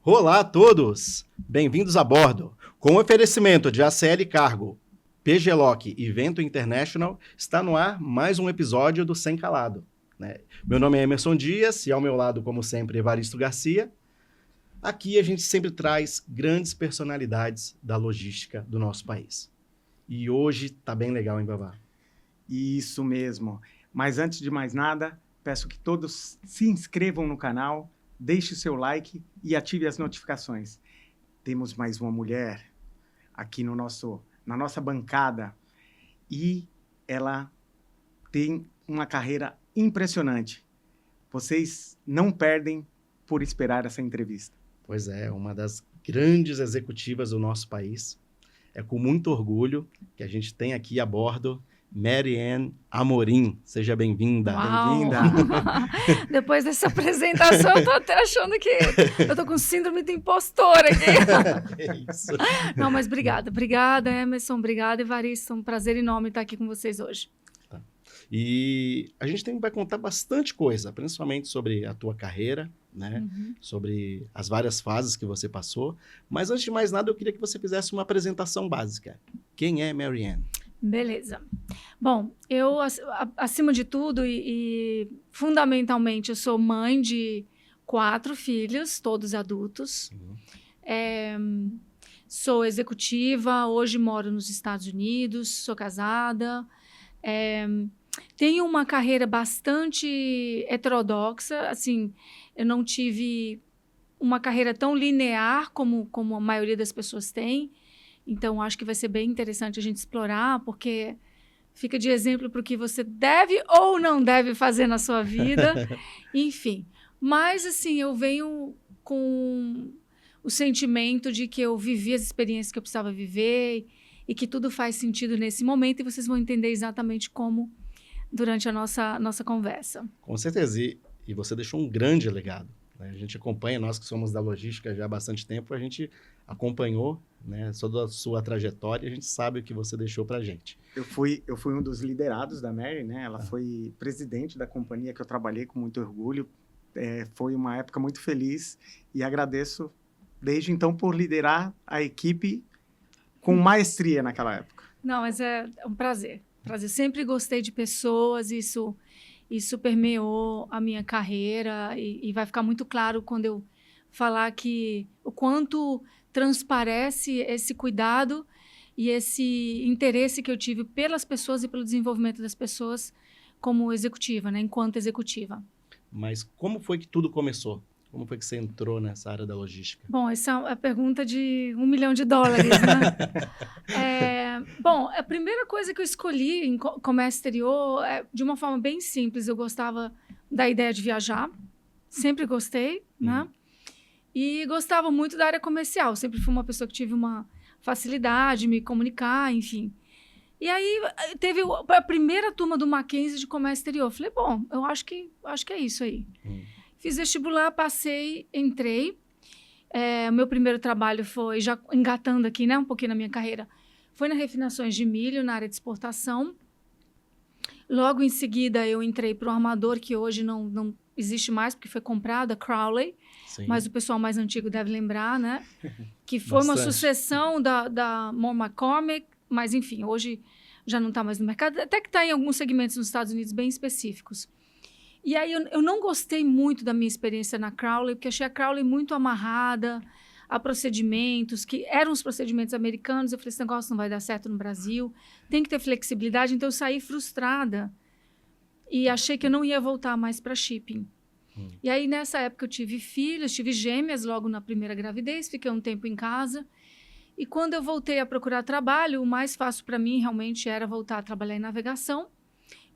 Olá a todos! Bem-vindos a bordo. Com o oferecimento de ACL Cargo, PGLock e Vento International, está no ar mais um episódio do Sem Calado. Né? Meu nome é Emerson Dias e ao meu lado, como sempre, Evaristo Garcia. Aqui a gente sempre traz grandes personalidades da logística do nosso país. E hoje tá bem legal, hein, Babá? Isso mesmo. Mas antes de mais nada, peço que todos se inscrevam no canal, deixe o seu like e ative as notificações. Temos mais uma mulher aqui na nossa bancada e ela tem uma carreira impressionante. Vocês não perdem por esperar essa entrevista. Pois é, uma das grandes executivas do nosso país. É com muito orgulho que a gente tem aqui a bordo Maryanne Amorim. Seja bem-vinda. Bem-vinda. Depois dessa apresentação, eu tô até achando que eu tô com síndrome do impostor aqui. É isso. Não, mas obrigada. Obrigada, Emerson. Obrigada, Evaristo. É um prazer enorme estar aqui com vocês hoje. Tá. E a gente vai contar bastante coisa, principalmente sobre a tua carreira, né? Sobre as várias fases que você passou. Mas antes de mais nada, eu queria que você fizesse uma apresentação básica. Quem é Maryanne? Beleza. Bom, eu, acima de tudo e fundamentalmente, eu sou mãe de 4 filhos, todos adultos. Sou executiva, hoje moro nos Estados Unidos, sou casada. Tenho uma carreira bastante heterodoxa, assim, eu não tive uma carreira tão linear como a maioria das pessoas tem. Então, acho que vai ser bem interessante a gente explorar, porque fica de exemplo para o que você deve ou não deve fazer na sua vida. Enfim, mas assim, eu venho com o sentimento de que eu vivi as experiências que eu precisava viver e que tudo faz sentido nesse momento, e vocês vão entender exatamente como durante a nossa conversa. Com certeza. E você deixou um grande legado. Né? A gente acompanha, nós que somos da logística já há bastante tempo, a gente acompanhou, né, toda a sua trajetória, a gente sabe o que você deixou pra gente. Eu fui um dos liderados da Mary, né? Ela foi presidente da companhia que eu trabalhei com muito orgulho. Foi uma época muito feliz e agradeço desde então por liderar a equipe com maestria naquela época. Não, mas é um prazer. Sempre gostei de pessoas, isso permeou a minha carreira e vai ficar muito claro quando eu falar que o quanto transparece esse cuidado e esse interesse que eu tive pelas pessoas e pelo desenvolvimento das pessoas como executiva, né, enquanto executiva. Mas como foi que tudo começou? Como foi que você entrou nessa área da logística? Bom, essa é a pergunta de $1 milhão, né? Bom, a primeira coisa que eu escolhi em comércio exterior é de uma forma bem simples. Eu gostava da ideia de viajar, sempre gostei, né? E gostava muito da área comercial. Sempre fui uma pessoa que tive uma facilidade de me comunicar, enfim. E aí teve a primeira turma do Mackenzie de comércio exterior. Eu falei, bom, eu acho que é isso aí. Fiz vestibular, passei, entrei. O meu primeiro trabalho foi, já engatando aqui, né, um pouquinho na minha carreira, foi na refinações de milho, na área de exportação. Logo em seguida, eu entrei para o armador, que hoje não existe mais, porque foi comprado, a Crowley. Sim. Mas o pessoal mais antigo deve lembrar, né? Que foi uma sucessão da Moore McCormick, mas enfim, hoje já não está mais no mercado, até que está em alguns segmentos nos Estados Unidos bem específicos. E aí eu não gostei muito da minha experiência na Crowley, porque achei a Crowley muito amarrada a procedimentos, que eram os procedimentos americanos. Eu falei, esse negócio não vai dar certo no Brasil, tem que ter flexibilidade. Então eu saí frustrada e achei que eu não ia voltar mais para shipping. E aí nessa época eu tive filhos, tive gêmeas logo na primeira gravidez, fiquei um tempo em casa. E quando eu voltei a procurar trabalho, o mais fácil para mim realmente era voltar a trabalhar em navegação.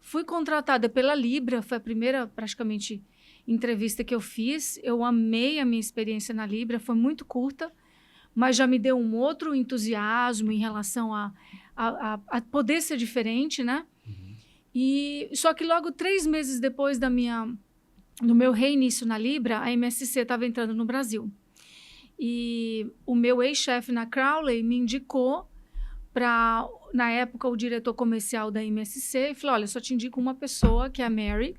Fui contratada pela Libra, foi a primeira, praticamente, entrevista que eu fiz. Eu amei a minha experiência na Libra, foi muito curta, mas já me deu um outro entusiasmo em relação a poder ser diferente, né? E, só que logo 3 meses depois do meu reinício na Libra, a MSC estava entrando no Brasil. E o meu ex-chefe na Crowley me indicou para, na época, o diretor comercial da MSC, e falou, olha, só te indico uma pessoa, que é a Mary,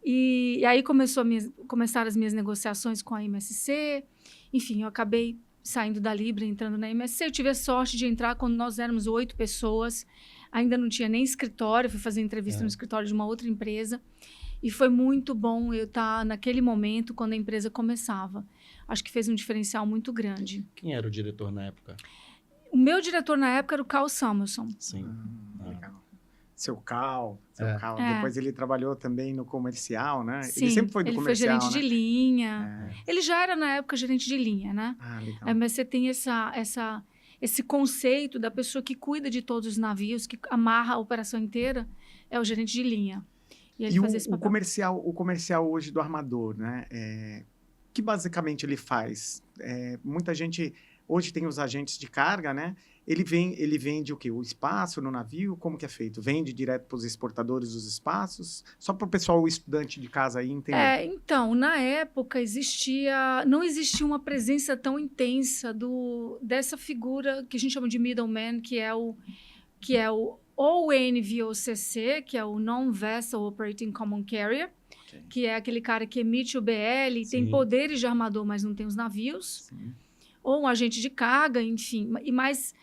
E aí começaram as minhas negociações com a MSC. Enfim, eu acabei saindo da Libra, entrando na MSC. Eu tive a sorte de entrar quando nós éramos 8 pessoas. Ainda não tinha nem escritório. Fui fazer entrevista no escritório de uma outra empresa. E foi muito bom eu estar naquele momento, quando a empresa começava. Acho que fez um diferencial muito grande. Quem era o diretor na época? O meu diretor na época era o Carl Samuelson. Sim. Legal. Seu Cal. É. Depois ele trabalhou também no comercial, né? Sim, ele sempre foi do ele comercial, foi gerente né? de linha. É. Ele já era, na época, gerente de linha, né? Legal. Mas você tem esse conceito da pessoa que cuida de todos os navios, que amarra a operação inteira, é o gerente de linha. E ele fazia esse papel. O comercial hoje do armador, né? Que basicamente ele faz? Muita gente... Hoje tem os agentes de carga, né? Ele vende o quê? O espaço no navio? Como que é feito? Vende direto para os exportadores os espaços? Só para o pessoal, o estudante de casa aí entender. Então, na época não existia uma presença tão intensa dessa figura que a gente chama de middleman, que é o NVOCC, que é o Non-Vessel Operating Common Carrier, que é aquele cara que emite o BL, tem poderes de armador, mas não tem os navios. Sim. Ou um agente de carga, enfim. Mas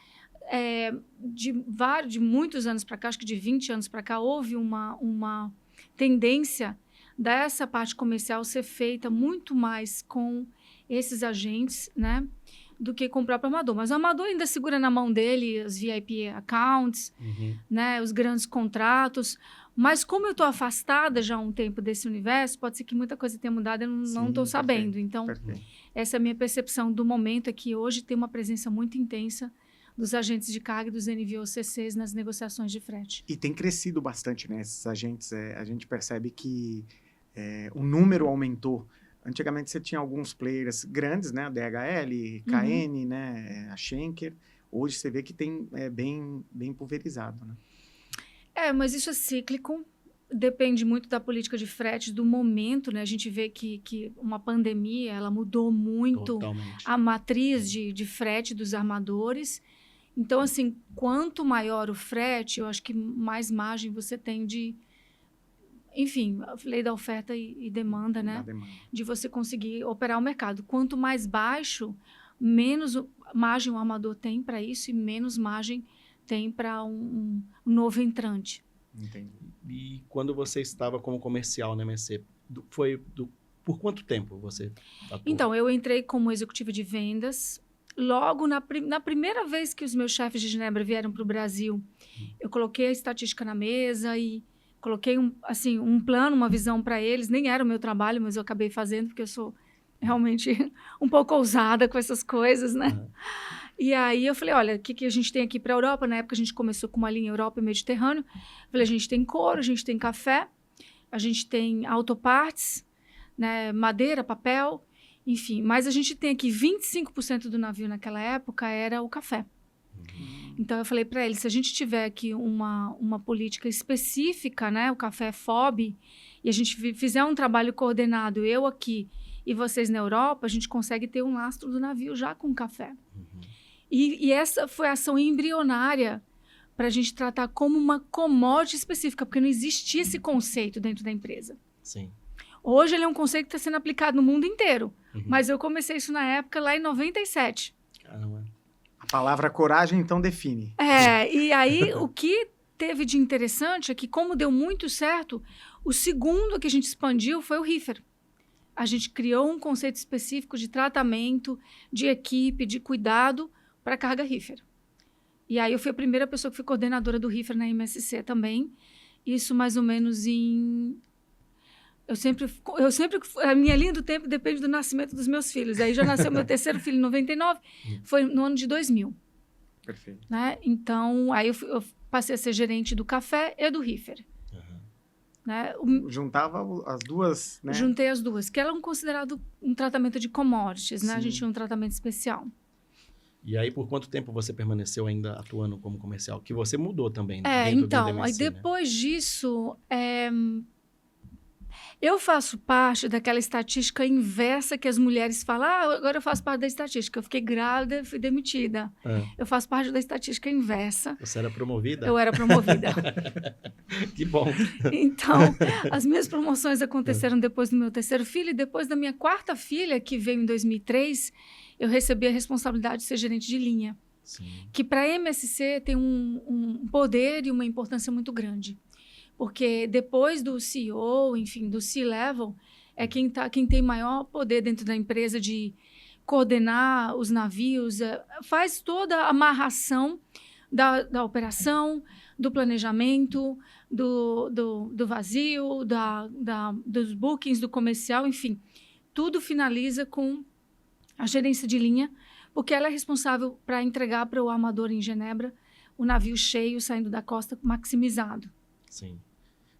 de muitos anos para cá, acho que de 20 anos para cá, houve uma tendência dessa parte comercial ser feita muito mais com esses agentes, né, do que com o próprio armador. Mas o armador ainda segura na mão dele os VIP accounts, né, os grandes contratos. Mas como eu estou afastada já há um tempo desse universo, pode ser que muita coisa tenha mudado, eu não estou sabendo. Então, essa é a minha percepção do momento, é que hoje tem uma presença muito intensa dos agentes de carga e dos NVOCCs nas negociações de frete. E tem crescido bastante, né? Esses agentes, a gente percebe que o número aumentou. Antigamente você tinha alguns players grandes, né? A DHL, KN, né? A Schenker. Hoje você vê que tem bem pulverizado, né? Mas isso é cíclico, depende muito da política de frete, do momento, né? A gente vê que uma pandemia, ela mudou muito a matriz de frete dos armadores. Então, assim, quanto maior o frete, eu acho que mais margem você tem de... Enfim, a lei da oferta e demanda, né? De você conseguir operar o mercado. Quanto mais baixo, menos margem o armador tem para isso e menos margem tem para um novo entrante. Entendi. E quando você estava como comercial na MSC, por quanto tempo você atuou? Então, eu entrei como executiva de vendas. Logo, na primeira vez que os meus chefes de Genebra vieram para o Brasil, eu coloquei a estatística na mesa e coloquei um plano, uma visão para eles. Nem era o meu trabalho, mas eu acabei fazendo, porque eu sou realmente um pouco ousada com essas coisas, né? E aí eu falei, olha, o que a gente tem aqui para a Europa? Na época a gente começou com uma linha Europa e Mediterrâneo. Eu falei, a gente tem couro, a gente tem café, a gente tem autopartes, né, madeira, papel, enfim. Mas a gente tem aqui 25% do navio naquela época era o café. Então eu falei para eles, se a gente tiver aqui uma política específica, né, o café FOB, e a gente fizer um trabalho coordenado, eu aqui e vocês na Europa, a gente consegue ter um lastro do navio já com café. E essa foi a ação embrionária para a gente tratar como uma commodity específica, porque não existia esse conceito dentro da empresa. Sim. Hoje ele é um conceito que está sendo aplicado no mundo inteiro, mas eu comecei isso na época, lá em 97. Caramba. A palavra coragem, então, define. E aí o que teve de interessante é que, como deu muito certo, o segundo que a gente expandiu foi o reefer. A gente criou um conceito específico de tratamento, de equipe, de cuidado para carga reefer. E aí eu fui a primeira pessoa que fui coordenadora do reefer na MSC também. Isso mais ou menos em... Eu sempre... A minha linha do tempo depende do nascimento dos meus filhos. Aí já nasceu meu terceiro filho em 99, foi no ano de 2000. Perfeito. Né? Então, aí eu passei a ser gerente do café e do reefer. Né? Juntava as duas, né? Juntei as duas, que eram considerado um tratamento de commodities, né? A gente tinha um tratamento especial. E aí, por quanto tempo você permaneceu ainda atuando como comercial? Que você mudou também, né? Dentro do DMC, aí depois disso, eu faço parte daquela estatística inversa que as mulheres falam, agora eu faço parte da estatística. Eu fiquei grávida, fui demitida. Eu faço parte da estatística inversa. Você era promovida? Eu era promovida. Que bom. Então, as minhas promoções aconteceram depois do meu terceiro filho e depois da minha quarta filha, que veio em 2003, eu recebi a responsabilidade de ser gerente de linha. Sim. Que para a MSC tem um poder e uma importância muito grande. Porque depois do CEO, enfim, do C-Level, é quem tem maior poder dentro da empresa de coordenar os navios, faz toda a amarração da operação, do planejamento, do vazio, dos bookings, do comercial, enfim. Tudo finaliza com a gerência de linha, porque ela é responsável para entregar para o armador em Genebra o navio cheio, saindo da costa, maximizado. Sim.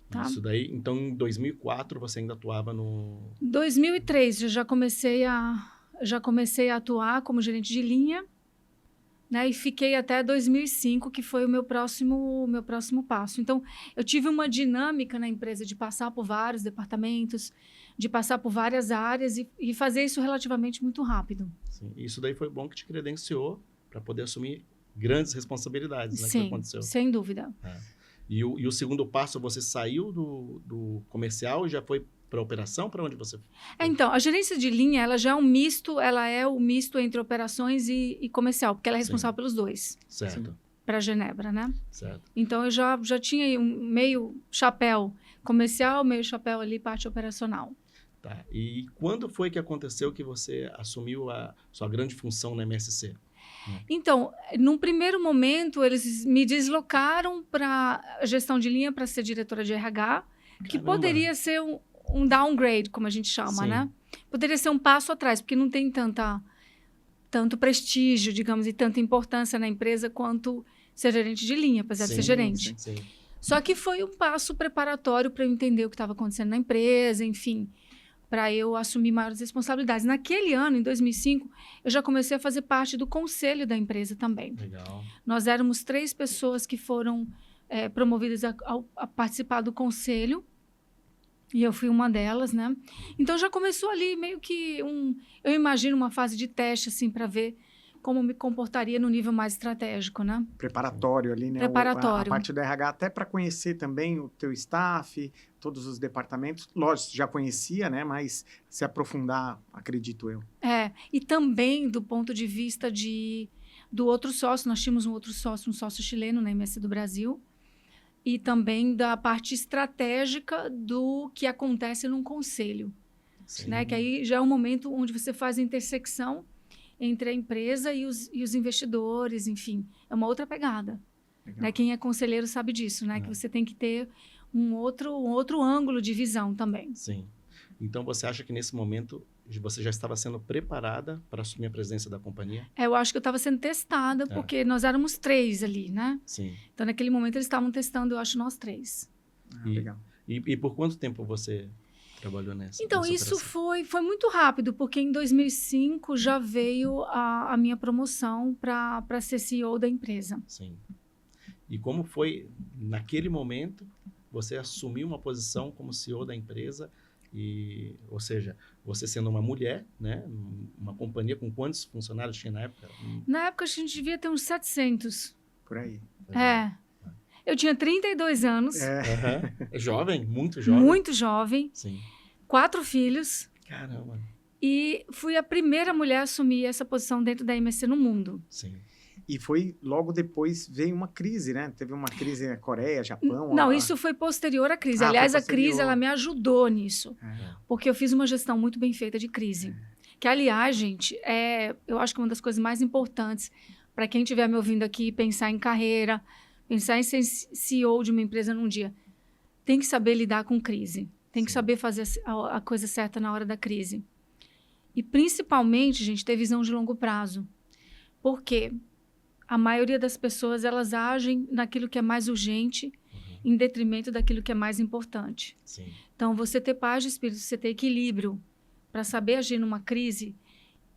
Tá? Isso daí, então, em 2004, você ainda atuava no... 2003, eu já comecei a atuar como gerente de linha, né? E fiquei até 2005, que foi o meu próximo passo. Então, eu tive uma dinâmica na empresa de passar por vários departamentos, de passar por várias áreas e fazer isso relativamente muito rápido. Sim. Isso daí foi bom que te credenciou para poder assumir grandes responsabilidades, né? Sim, que aconteceu. sem dúvida. E o segundo passo, você saiu do comercial e já foi para a operação? Para onde você foi? Então, a gerência de linha, ela já é um misto, ela é o misto entre operações e comercial, porque ela é responsável pelos dois. Certo. Para Genebra, né? Certo. Então, eu já tinha aí um meio chapéu comercial, meio chapéu ali, parte operacional. Tá. E quando foi que aconteceu que você assumiu a sua grande função na MSC? Então, num primeiro momento, eles me deslocaram para a gestão de linha para ser diretora de RH, que Caramba. poderia ser um downgrade, como a gente chama, Sim. né? Poderia ser um passo atrás, porque não tem tanto prestígio, digamos, e tanta importância na empresa quanto ser gerente de linha, apesar de ser gerente. Sim. Só que foi um passo preparatório para eu entender o que estava acontecendo na empresa, enfim, para eu assumir maiores responsabilidades. Naquele ano, em 2005, eu já comecei a fazer parte do conselho da empresa também. Legal. Nós éramos 3 pessoas que foram promovidas a participar do conselho, e eu fui uma delas, né? Então, já começou ali meio que eu imagino uma fase de teste, assim, para ver como me comportaria no nível mais estratégico, né? Preparatório ali, né? Preparatório. A parte do RH, até para conhecer também o teu staff, todos os departamentos. Lógico, já conhecia, né? Mas se aprofundar, acredito eu. E também do ponto de vista do outro sócio, nós tínhamos um sócio chileno na MSC do Brasil, e também da parte estratégica do que acontece num conselho, né? Que aí já é um momento onde você faz a intersecção entre a empresa e os investidores, enfim, é uma outra pegada. Né? Quem é conselheiro sabe disso, né? Que você tem que ter um outro ângulo de visão também. Sim. Então, você acha que nesse momento você já estava sendo preparada para assumir a presidência da companhia? Eu acho que eu estava sendo testada, porque nós éramos 3 ali, né? Sim. Então, naquele momento, eles estavam testando, eu acho, nós 3. Legal. E por quanto tempo você trabalhou nessa? Então, nessa isso operação? foi muito rápido, porque em 2005 já veio a minha promoção para ser CEO da empresa. Sim. E como foi, naquele momento, você assumiu uma posição como CEO da empresa, ou seja, você sendo uma mulher, né? Uma companhia com quantos funcionários tinha na época? Na época, a gente devia ter uns 700. Por aí. Eu tinha 32 anos, É jovem, muito jovem. muito jovem, Sim. 4 filhos, Caramba. e fui a primeira mulher a assumir essa posição dentro da MSC no mundo. Sim. E foi logo depois veio uma crise, né? Teve uma crise na Coreia, Japão. Não, isso foi posterior à crise. Ah, Aliás, foi a crise posterior. ela me ajudou nisso, porque eu fiz uma gestão muito bem feita de crise. Que, aliás, gente, eu acho que uma das coisas mais importantes para quem estiver me ouvindo aqui, pensar em carreira, pensar em ser CEO de uma empresa num dia, tem que saber lidar com crise. Tem que saber fazer a coisa certa na hora da crise. E, principalmente, gente, ter visão de longo prazo. Por quê? A maioria das pessoas, elas agem naquilo que é mais urgente, em detrimento daquilo que é mais importante. Sim. Então, você ter paz de espírito, você ter equilíbrio para saber agir numa crise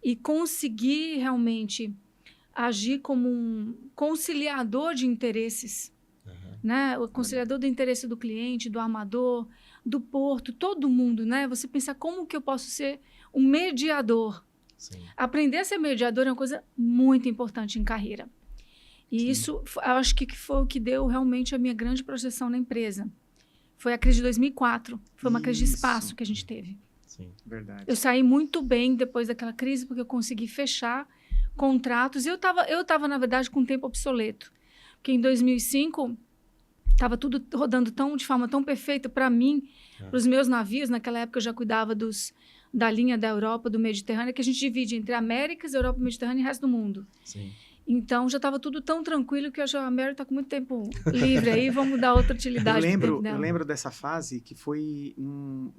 e conseguir realmente agir como um conciliador de interesses, né? O conciliador do interesse do cliente, do armador, do porto, todo mundo, né? Você pensar como que eu posso ser um mediador. Sim. Aprender a ser mediador é uma coisa muito importante em carreira. E isso, eu acho que foi o que deu realmente a minha grande projeção na empresa. foi a crise de 2004. Foi uma crise de Isso. espaço que a gente teve. Sim. Verdade. Eu saí muito bem depois daquela crise, porque eu consegui fechar contratos. E eu tava, na verdade, com um tempo obsoleto. Porque em 2005, estava tudo rodando de forma tão perfeita para mim, para os meus navios. Naquela época, eu já cuidava da linha da Europa, do Mediterrâneo, que a gente divide entre Américas, Europa, Mediterrâneo e resto do mundo. Sim. Então, já estava tudo tão tranquilo que eu acho que a Mary está com muito tempo livre aí, vamos dar outra utilidade pro tempo dela. Eu lembro dessa fase que foi um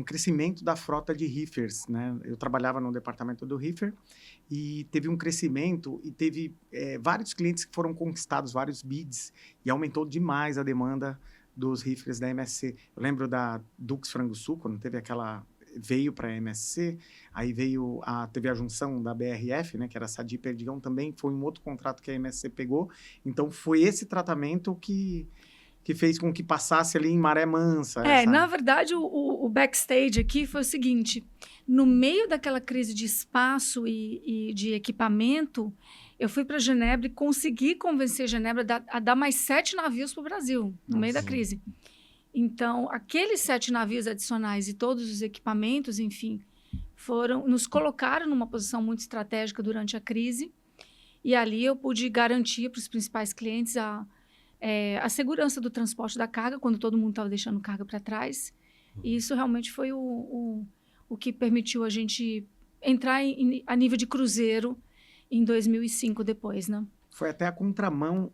crescimento da frota de reefers, né? Eu trabalhava no departamento do reefer e teve um crescimento e teve vários clientes que foram conquistados, vários bids, e aumentou demais a demanda dos reefers da MSC. Eu lembro da Dux Frango Sul, quando teve veio para a MSC, aí teve a junção da BRF, né, que era Sadi Perdigão, também foi um outro contrato que a MSC pegou. Então, foi esse tratamento que fez com que passasse ali em maré mansa. Na verdade, o backstage aqui foi o seguinte, no meio daquela crise de espaço e de equipamento, eu fui para Genebra e consegui convencer Genebra a dar mais 7 navios para o Brasil, no meio da crise. Então, aqueles 7 navios adicionais e todos os equipamentos, enfim, nos colocaram numa posição muito estratégica durante a crise. E ali eu pude garantir para os principais clientes a segurança do transporte da carga, quando todo mundo estava deixando carga para trás. E isso realmente foi o que permitiu a gente entrar a nível de cruzeiro em 2005 depois, né? Foi até a contramão,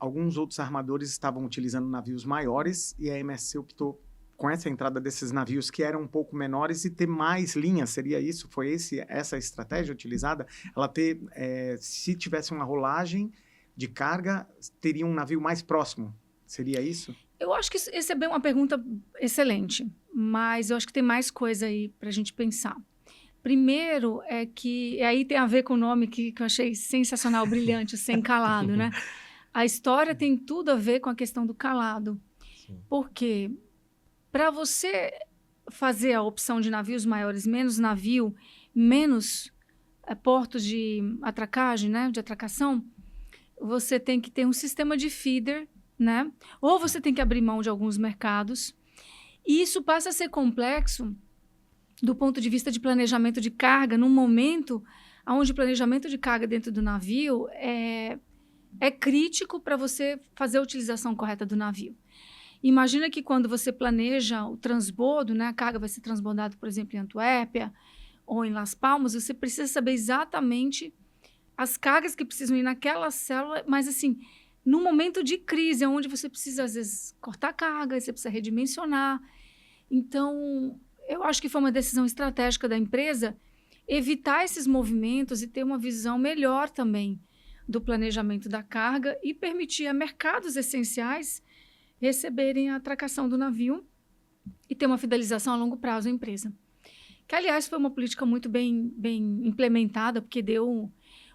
alguns outros armadores estavam utilizando navios maiores e a MSC optou com essa entrada desses navios que eram um pouco menores e ter mais linhas, seria isso? Foi essa a estratégia utilizada? Ela se tivesse uma rolagem de carga, teria um navio mais próximo, seria isso? Eu acho que essa é bem uma pergunta excelente, mas eu acho que tem mais coisa aí para a gente pensar. Primeiro é que, aí tem a ver com o nome que eu achei sensacional, brilhante, o Sem Calado, né? A história tem tudo a ver com a questão do calado. Sim. Porque para você fazer a opção de navios maiores, menos navio, menos portos de atracagem, né? De atracação, você tem que ter um sistema de feeder, né? Ou você tem que abrir mão de alguns mercados. E isso passa a ser complexo do ponto de vista de planejamento de carga, num momento onde o planejamento de carga dentro do navio é crítico para você fazer a utilização correta do navio. Imagina que quando você planeja o transbordo, né, a carga vai ser transbordada, por exemplo, em Antuérpia ou em Las Palmas, você precisa saber exatamente as cargas que precisam ir naquela célula, mas assim, num momento de crise, onde você precisa, às vezes, cortar carga, você precisa redimensionar. Então, eu acho que foi uma decisão estratégica da empresa evitar esses movimentos e ter uma visão melhor também do planejamento da carga e permitir a mercados essenciais receberem a atracação do navio e ter uma fidelização a longo prazo da empresa. Que, aliás, foi uma política muito bem implementada, porque deu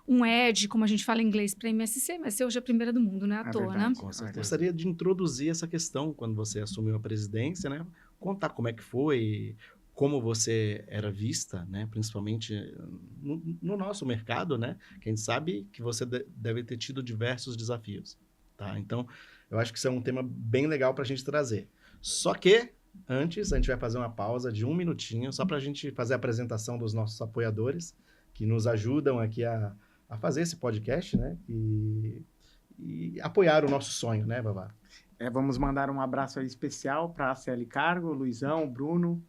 um edge, como a gente fala em inglês, para a MSC, mas hoje é a primeira do mundo, não é à toa, verdade, né? Com certeza. Gostaria de introduzir essa questão quando você assumiu a presidência, né? Contar como é que foi, como você era vista, né? Principalmente no nosso mercado, né? Que a gente sabe que você deve ter tido diversos desafios, tá? Então, eu acho que isso é um tema bem legal para a gente trazer. Só que, antes, a gente vai fazer uma pausa de 1 minutinho, só para a gente fazer a apresentação dos nossos apoiadores, que nos ajudam aqui a fazer esse podcast, né? E apoiar o nosso sonho, né, Vavá? Vamos mandar um abraço aí especial para a ACL Cargo, o Luizão, o Bruno.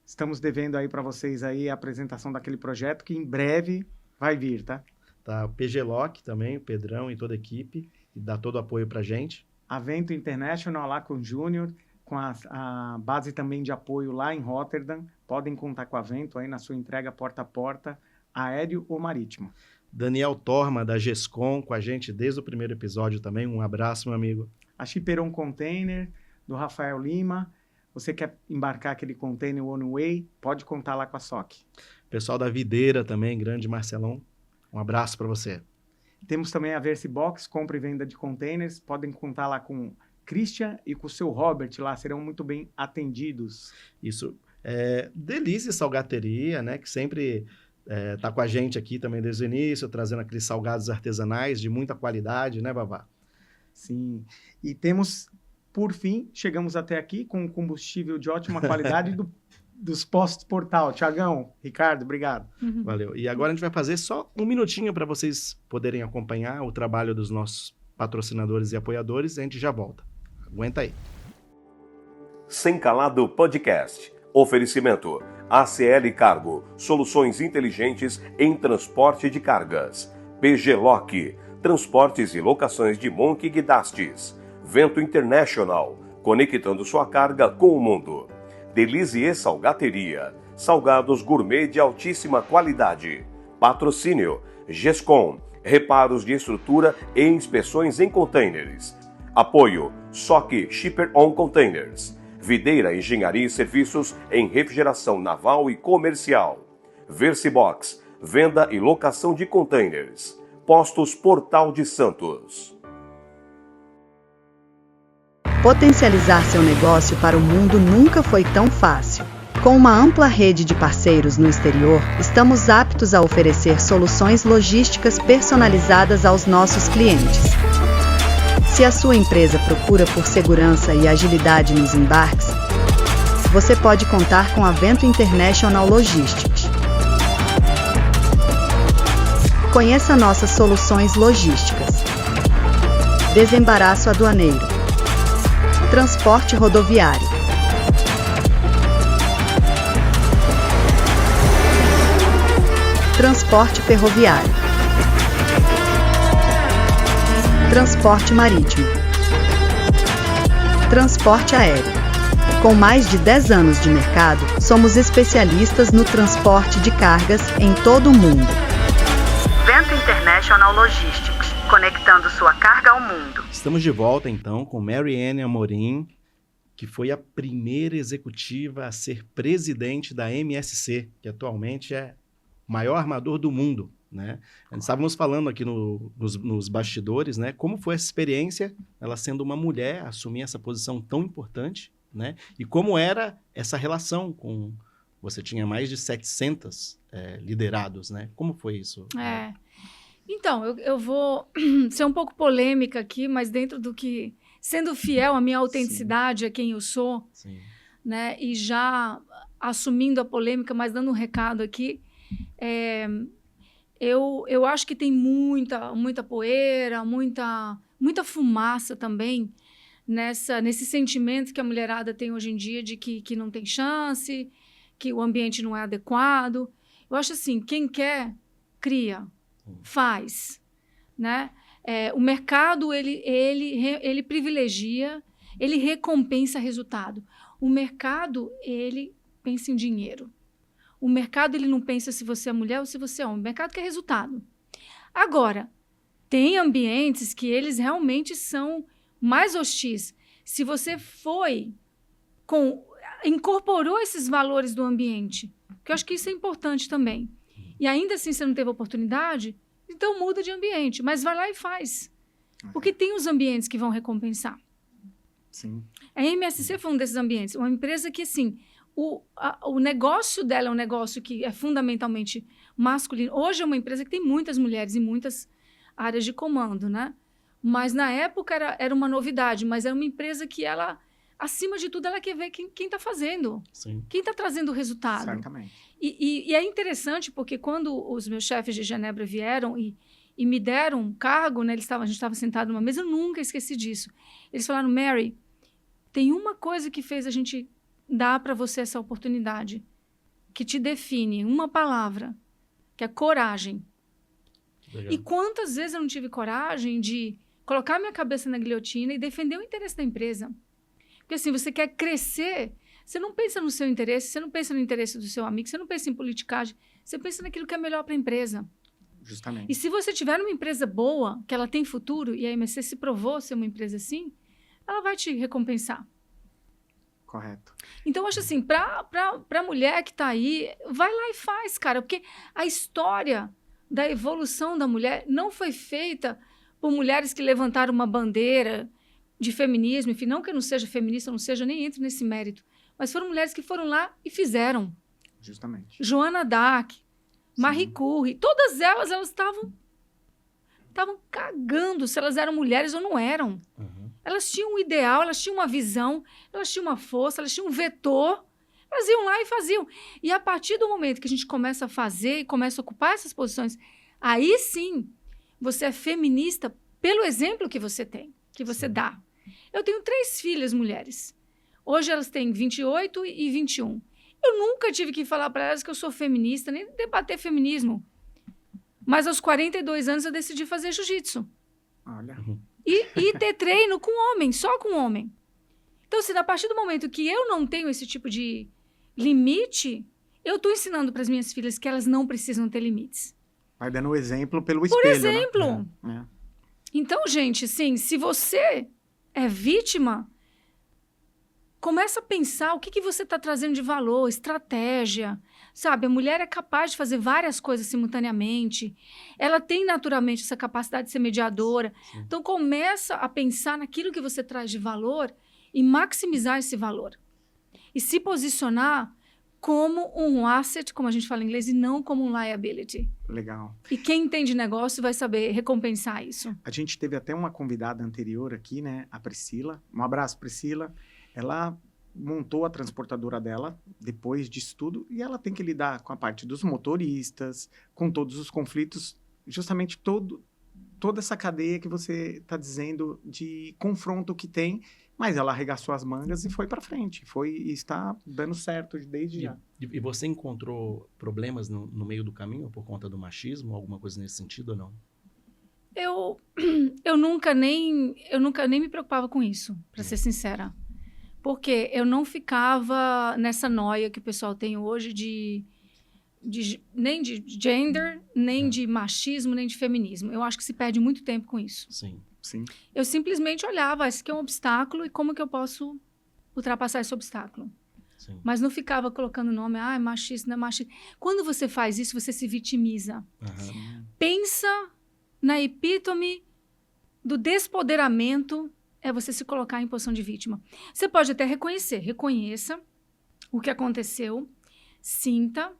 Estamos devendo aí para vocês aí a apresentação daquele projeto que em breve vai vir, tá? Tá, o PGLock também, o Pedrão e toda a equipe, que dá todo o apoio pra gente. A Vento International lá com o Júnior, com a base também de apoio lá em Rotterdam. Podem contar com a Vento aí na sua entrega porta a porta, aéreo ou marítimo. Daniel Torma, da GESCOM, com a gente desde o primeiro episódio também. Um abraço, meu amigo. A Chiperon Container, do Rafael Lima. Você quer embarcar aquele container One Way, pode contar lá com a SOC. Pessoal da Videira também, grande Marcelão. Um abraço para você. Temos também a Versibox, compra e venda de containers. Podem contar lá com o Christian e com o seu Robert lá, serão muito bem atendidos. Isso. Delícia Salgateria, né, que sempre tá com a gente aqui também desde o início, trazendo aqueles salgados artesanais de muita qualidade, né, Vavá? Sim. E temos, por fim, chegamos até aqui com um combustível de ótima qualidade dos postos Portal. Tiagão, Ricardo, obrigado. Valeu. E agora a gente vai fazer só um minutinho para vocês poderem acompanhar o trabalho dos nossos patrocinadores e apoiadores. E a gente já volta. Aguenta aí. Sem Calado Podcast. Oferecimento: ACL Cargo, soluções inteligentes em transporte de cargas. PG Lock, transportes e locações de Monk e Guidastes. Vento International, conectando sua carga com o mundo. Delizie Salgateria, salgados gourmet de altíssima qualidade. Patrocínio: GESCOM, reparos de estrutura e inspeções em containers. Apoio: SOC Shipper on Containers. Videira Engenharia e Serviços em Refrigeração Naval e Comercial. Versibox, venda e locação de containers. Postos Portal de Santos. Potencializar seu negócio para o mundo nunca foi tão fácil. Com uma ampla rede de parceiros no exterior, estamos aptos a oferecer soluções logísticas personalizadas aos nossos clientes. Se a sua empresa procura por segurança e agilidade nos embarques, você pode contar com a Vento International Logistics. Conheça nossas soluções logísticas. Desembaraço aduaneiro. Transporte rodoviário. Transporte ferroviário. Transporte marítimo. Transporte aéreo. Com mais de 10 anos de mercado, somos especialistas no transporte de cargas em todo o mundo. Vento International Logistics, conectando sua carga ao mundo. Estamos de volta, então, com Mariane Amorim, que foi a primeira executiva a ser presidente da MSC, que atualmente é o maior armador do mundo, né? Estávamos falando aqui nos bastidores, né? Como foi essa experiência, ela sendo uma mulher, assumir essa posição tão importante, né? E como era essa relação com... Você tinha mais de 700 liderados, né? Como foi isso? Então, eu vou ser um pouco polêmica aqui, mas dentro do que... Sendo fiel à minha autenticidade, sim, a quem eu sou, sim, né? E já assumindo a polêmica, mas dando um recado aqui, eu acho que tem muita poeira, muita fumaça também nesse sentimento que a mulherada tem hoje em dia de que não tem chance, que o ambiente não é adequado. Eu acho assim, quem quer, cria, faz, né? O mercado, ele privilegia, ele recompensa resultado. O mercado, ele pensa em dinheiro. O mercado, ele não pensa se você é mulher ou se você é homem. O mercado quer resultado. Agora, tem ambientes que eles realmente são mais hostis. Se você incorporou esses valores do ambiente, que eu acho que isso é importante também, e ainda assim você não teve oportunidade, então muda de ambiente, mas vai lá e faz. Porque tem os ambientes que vão recompensar. Sim. A MSC foi um desses ambientes. Uma empresa que, assim, o negócio dela é um negócio que é fundamentalmente masculino. Hoje é uma empresa que tem muitas mulheres em muitas áreas de comando, né? Mas na época era uma novidade, mas era uma empresa que ela, acima de tudo, ela quer ver quem está fazendo. Sim. Quem está trazendo o resultado. Certamente. E é interessante porque quando os meus chefes de Genebra vieram e me deram um cargo, né, a gente estava sentado numa mesa, eu nunca esqueci disso. Eles falaram, Mary, tem uma coisa que fez a gente dar para você essa oportunidade, que te define, uma palavra, que é coragem. Legal. E quantas vezes eu não tive coragem de colocar minha cabeça na guilhotina e defender o interesse da empresa? Porque assim, você quer crescer, você não pensa no seu interesse, você não pensa no interesse do seu amigo, você não pensa em politicagem, você pensa naquilo que é melhor para a empresa. Justamente. E se você tiver uma empresa boa, que ela tem futuro, e a MSC se provou ser uma empresa assim, ela vai te recompensar. Correto. Então, eu acho assim, para a mulher que está aí, vai lá e faz, cara, porque a história da evolução da mulher não foi feita por mulheres que levantaram uma bandeira de feminismo, enfim, não que eu não seja feminista, eu não seja, nem entro nesse mérito, mas foram mulheres que foram lá e fizeram. Justamente. Joana Dark, Marie Curie, todas elas estavam estavam cagando se elas eram mulheres ou não eram. Elas tinham um ideal, elas tinham uma visão, elas tinham uma força, elas tinham um vetor. Elas iam lá e faziam. E a partir do momento que a gente começa a fazer e começa a ocupar essas posições, aí sim, você é feminista pelo exemplo que você tem, que você dá. Eu tenho 3 filhas mulheres. Hoje elas têm 28 e 21. Eu nunca tive que falar para elas que eu sou feminista, nem debater feminismo. Mas aos 42 anos eu decidi fazer jiu-jitsu. Olha. E ter treino com homem, só com homem. Então, assim, a partir do momento que eu não tenho esse tipo de limite, eu estou ensinando para as minhas filhas que elas não precisam ter limites. Vai dando o exemplo pelo espelho, Por exemplo. Né? Então, gente, assim, se você é vítima, começa a pensar o que você está trazendo de valor, estratégia. Sabe, a mulher é capaz de fazer várias coisas simultaneamente. Ela tem naturalmente essa capacidade de ser mediadora. Sim. Então, começa a pensar naquilo que você traz de valor e maximizar esse valor. E se posicionar como um asset, como a gente fala em inglês, e não como um liability. Legal. E quem entende negócio vai saber recompensar isso. A gente teve até uma convidada anterior aqui, né? A Priscila. Um abraço, Priscila. Ela montou a transportadora dela depois disso tudo e ela tem que lidar com a parte dos motoristas, com todos os conflitos, justamente toda essa cadeia que você está dizendo de confronto que tem, mas ela arregaçou as mangas e foi para frente, e está dando certo desde já. E você encontrou problemas no meio do caminho por conta do machismo, alguma coisa nesse sentido ou não? Eu nunca nem me preocupava com isso, para ser sincera. Porque eu não ficava nessa noia que o pessoal tem hoje nem de gender, nem de machismo, nem de feminismo. Eu acho que se perde muito tempo com isso. Sim. Sim. Eu simplesmente olhava, esse aqui é um obstáculo e como que eu posso ultrapassar esse obstáculo. Sim. Mas não ficava colocando nome, é machista, não é machista. Quando você faz isso, você se vitimiza. Pensa na epítome do despoderamento, é você se colocar em posição de vítima. Você pode até reconheça o que aconteceu, sinta,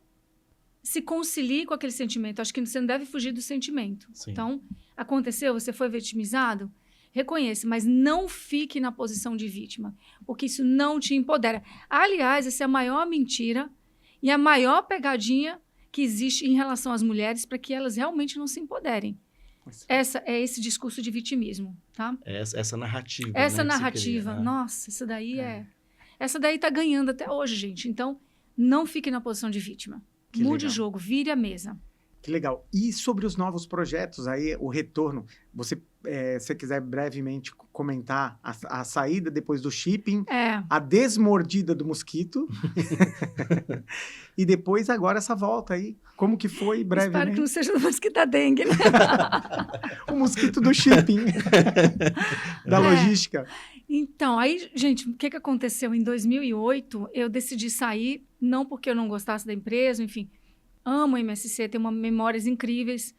se concilie com aquele sentimento. Acho que você não deve fugir do sentimento. Sim. Então, aconteceu, você foi vitimizado, reconheça, mas não fique na posição de vítima, porque isso não te empodera. Aliás, essa é a maior mentira e a maior pegadinha que existe em relação às mulheres para que elas realmente não se empoderem. Essa é esse discurso de vitimismo, tá? Essa narrativa. Essa né, narrativa, nossa, essa daí essa daí tá ganhando até hoje, gente. Então, não fique na posição de vítima. Mude o jogo, vire a mesa. Que legal. E sobre os novos projetos, aí o retorno, se quiser brevemente comentar a saída depois do shipping, a desmordida do mosquito, e depois agora essa volta aí, como que foi brevemente? Espero que não seja do mosquito da dengue, né? O mosquito do shipping, da logística. Então, aí, gente, o que aconteceu? Em 2008, eu decidi sair, não porque eu não gostasse da empresa, enfim, amo o MSC, tenho memórias incríveis,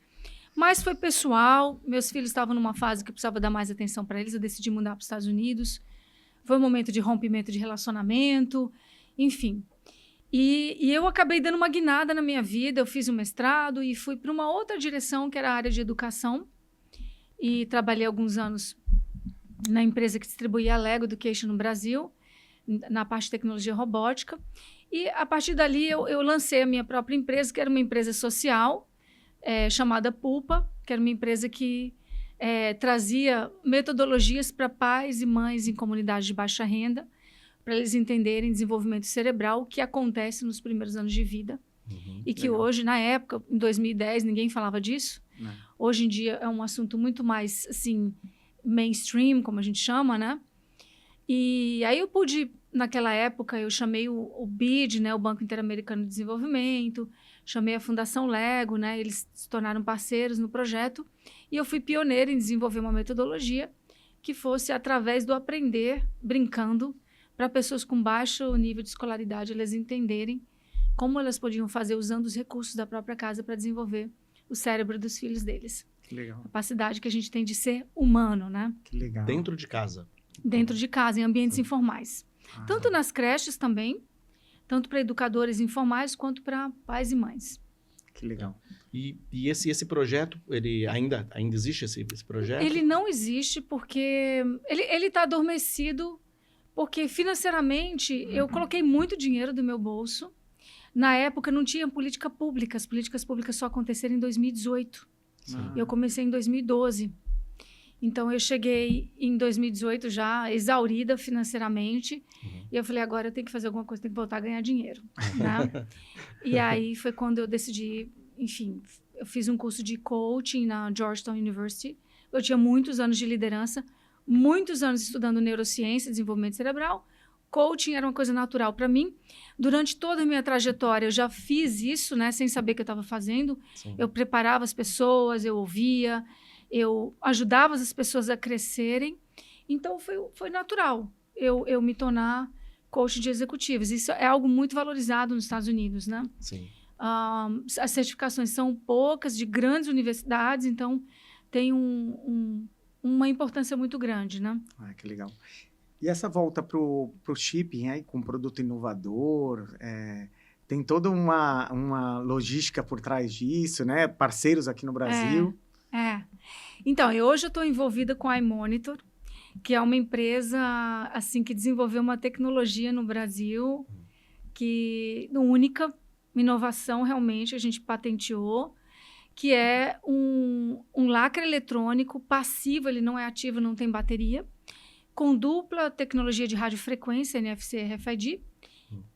mas foi pessoal, meus filhos estavam numa fase que eu precisava dar mais atenção para eles, eu decidi mudar para os Estados Unidos, foi um momento de rompimento de relacionamento, enfim. E eu acabei dando uma guinada na minha vida, eu fiz um mestrado e fui para uma outra direção, que era a área de educação, e trabalhei alguns anos na empresa que distribuía a Lego Education no Brasil, na parte de tecnologia robótica. E, a partir dali, eu lancei a minha própria empresa, que era uma empresa social, chamada Pulpa, que era uma empresa que trazia metodologias para pais e mães em comunidades de baixa renda, para eles entenderem desenvolvimento cerebral, o que acontece nos primeiros anos de vida. E que hoje, na época, em 2010, ninguém falava disso. Hoje em dia é um assunto muito mais, assim, mainstream, como a gente chama, né? E aí eu pude, naquela época, eu chamei o BID, né, o Banco Interamericano de Desenvolvimento, chamei a Fundação Lego, né, eles se tornaram parceiros no projeto, e eu fui pioneira em desenvolver uma metodologia que fosse através do aprender, brincando, para pessoas com baixo nível de escolaridade, elas entenderem como elas podiam fazer usando os recursos da própria casa para desenvolver o cérebro dos filhos deles. Que legal. A capacidade que a gente tem de ser humano, né? Que legal. Dentro de casa. Dentro de casa, em ambientes informais. Tanto nas creches também, tanto para educadores informais quanto para pais e mães. Que legal. E esse projeto, ele ainda existe esse projeto? Ele não existe porque ele está adormecido, porque financeiramente eu coloquei muito dinheiro do meu bolso. Na época não tinha política pública, as políticas públicas só aconteceram em 2018. Eu comecei em 2012. Então eu cheguei em 2018 já exaurida financeiramente. E eu falei, agora eu tenho que fazer alguma coisa, tenho que voltar a ganhar dinheiro. Né? E aí foi quando eu decidi, enfim, eu fiz um curso de coaching na Georgetown University. Eu tinha muitos anos de liderança, muitos anos estudando neurociência, desenvolvimento cerebral. Coaching era uma coisa natural para mim. Durante toda a minha trajetória, eu já fiz isso, né, sem saber o que eu estava fazendo. Sim. Eu preparava as pessoas, eu ouvia, eu ajudava as pessoas a crescerem. Então, foi natural eu me tornar coach de executivos. Isso é algo muito valorizado nos Estados Unidos, né? Sim. As certificações são poucas, de grandes universidades, então tem uma importância muito grande, né? Que legal. E essa volta para o shipping, aí, com produto inovador, tem toda uma logística por trás disso, né? Parceiros aqui no Brasil. Então, hoje eu estou envolvida com a iMonitor, que é uma empresa assim, que desenvolveu uma tecnologia no Brasil, que única inovação realmente a gente patenteou, que é um lacre eletrônico passivo, ele não é ativo, não tem bateria, com dupla tecnologia de radiofrequência, NFC e RFID,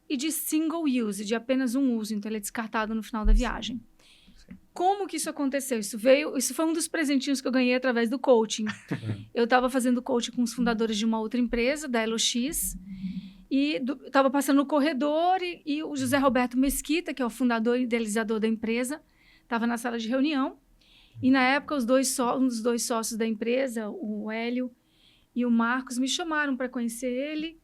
e de single use, de apenas um uso, então ele é descartado no final da viagem. Como que isso aconteceu? Isso foi um dos presentinhos que eu ganhei através do coaching. Eu estava fazendo coaching com os fundadores de uma outra empresa, da LOX, e estava passando no corredor e o José Roberto Mesquita, que é o fundador e idealizador da empresa, estava na sala de reunião. E, na época, um dos dois sócios da empresa, o Hélio e o Marcos, me chamaram para conhecer ele.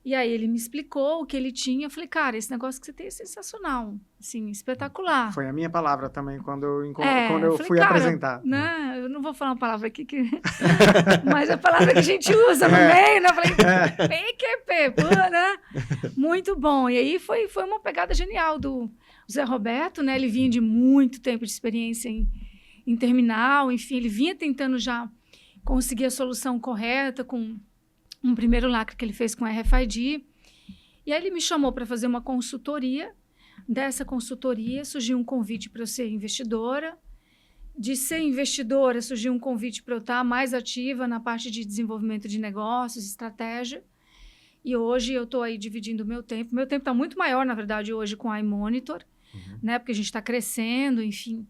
E aí ele me explicou o que ele tinha. Eu falei, cara, esse negócio que você tem é sensacional, assim, espetacular. Foi a minha palavra também quando eu fui apresentar. Não, eu não vou falar uma palavra aqui mas a palavra que a gente usa no meio, né? Eu falei, PQP, pô, né? Muito bom. E aí foi uma pegada genial do Zé Roberto, né? Ele vinha de muito tempo de experiência em terminal, enfim, ele vinha tentando já conseguir a solução correta com um primeiro lacre que ele fez com RFID. E aí ele me chamou para fazer uma consultoria. Dessa consultoria surgiu um convite para eu ser investidora. De ser investidora surgiu um convite para eu estar mais ativa na parte de desenvolvimento de negócios, estratégia. E hoje eu estou aí dividindo o meu tempo. Meu tempo está muito maior, na verdade, hoje com a iMonitor, né? Porque a gente está crescendo, enfim.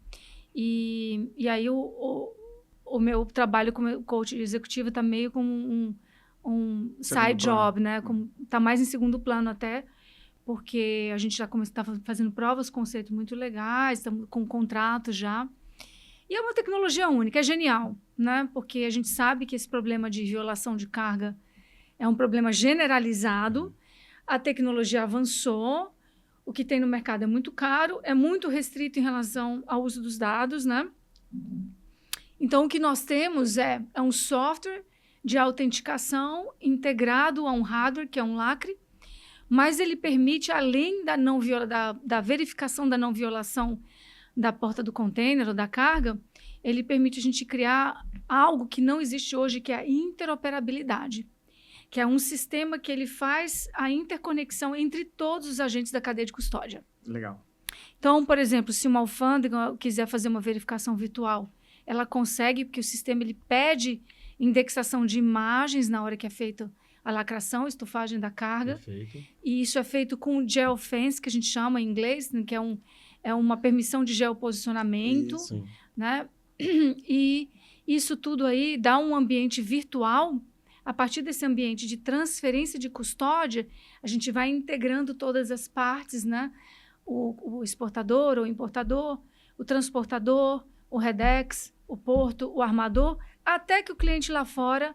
E aí o meu trabalho como coach executivo está meio como um side job, né? Tá mais em segundo plano até, porque a gente já está fazendo provas, conceitos muito legais, estamos com contrato já. E é uma tecnologia única, é genial, né? Porque a gente sabe que esse problema de violação de carga é um problema generalizado, a tecnologia avançou, o que tem no mercado é muito caro, é muito restrito em relação ao uso dos dados, né? Então, o que nós temos é um software de autenticação integrado a um hardware, que é um lacre, mas ele permite, além da verificação da não violação da porta do container ou da carga, ele permite a gente criar algo que não existe hoje, que é a interoperabilidade, que é um sistema que ele faz a interconexão entre todos os agentes da cadeia de custódia. Legal. Então, por exemplo, se uma alfândega quiser fazer uma verificação virtual, ela consegue, porque o sistema ele pede indexação de imagens na hora que é feita a lacração, estufagem da carga. Perfeito. E isso é feito com geofence, que a gente chama em inglês, que é uma permissão de geoposicionamento. Isso. Né? E isso tudo aí dá um ambiente virtual. A partir desse ambiente de transferência de custódia, a gente vai integrando todas as partes, né? O exportador ou importador, o transportador, o Redex, o porto, o armador, até que o cliente lá fora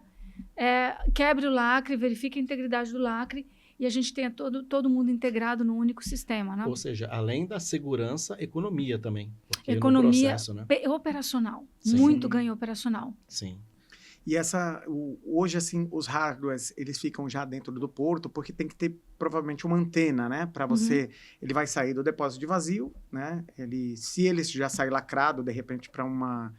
quebre o lacre, verifique a integridade do lacre e a gente tenha todo mundo integrado no único sistema. Né? Ou seja, além da segurança, economia também. Economia no processo, né? Operacional. Sim. Muito ganho operacional. Sim. E hoje, assim, os hardwares, eles ficam já dentro do porto, porque tem que ter, provavelmente, uma antena, né? Para você... Ele vai sair do depósito de vazio, né? Se ele já sai lacrado, de repente, para uma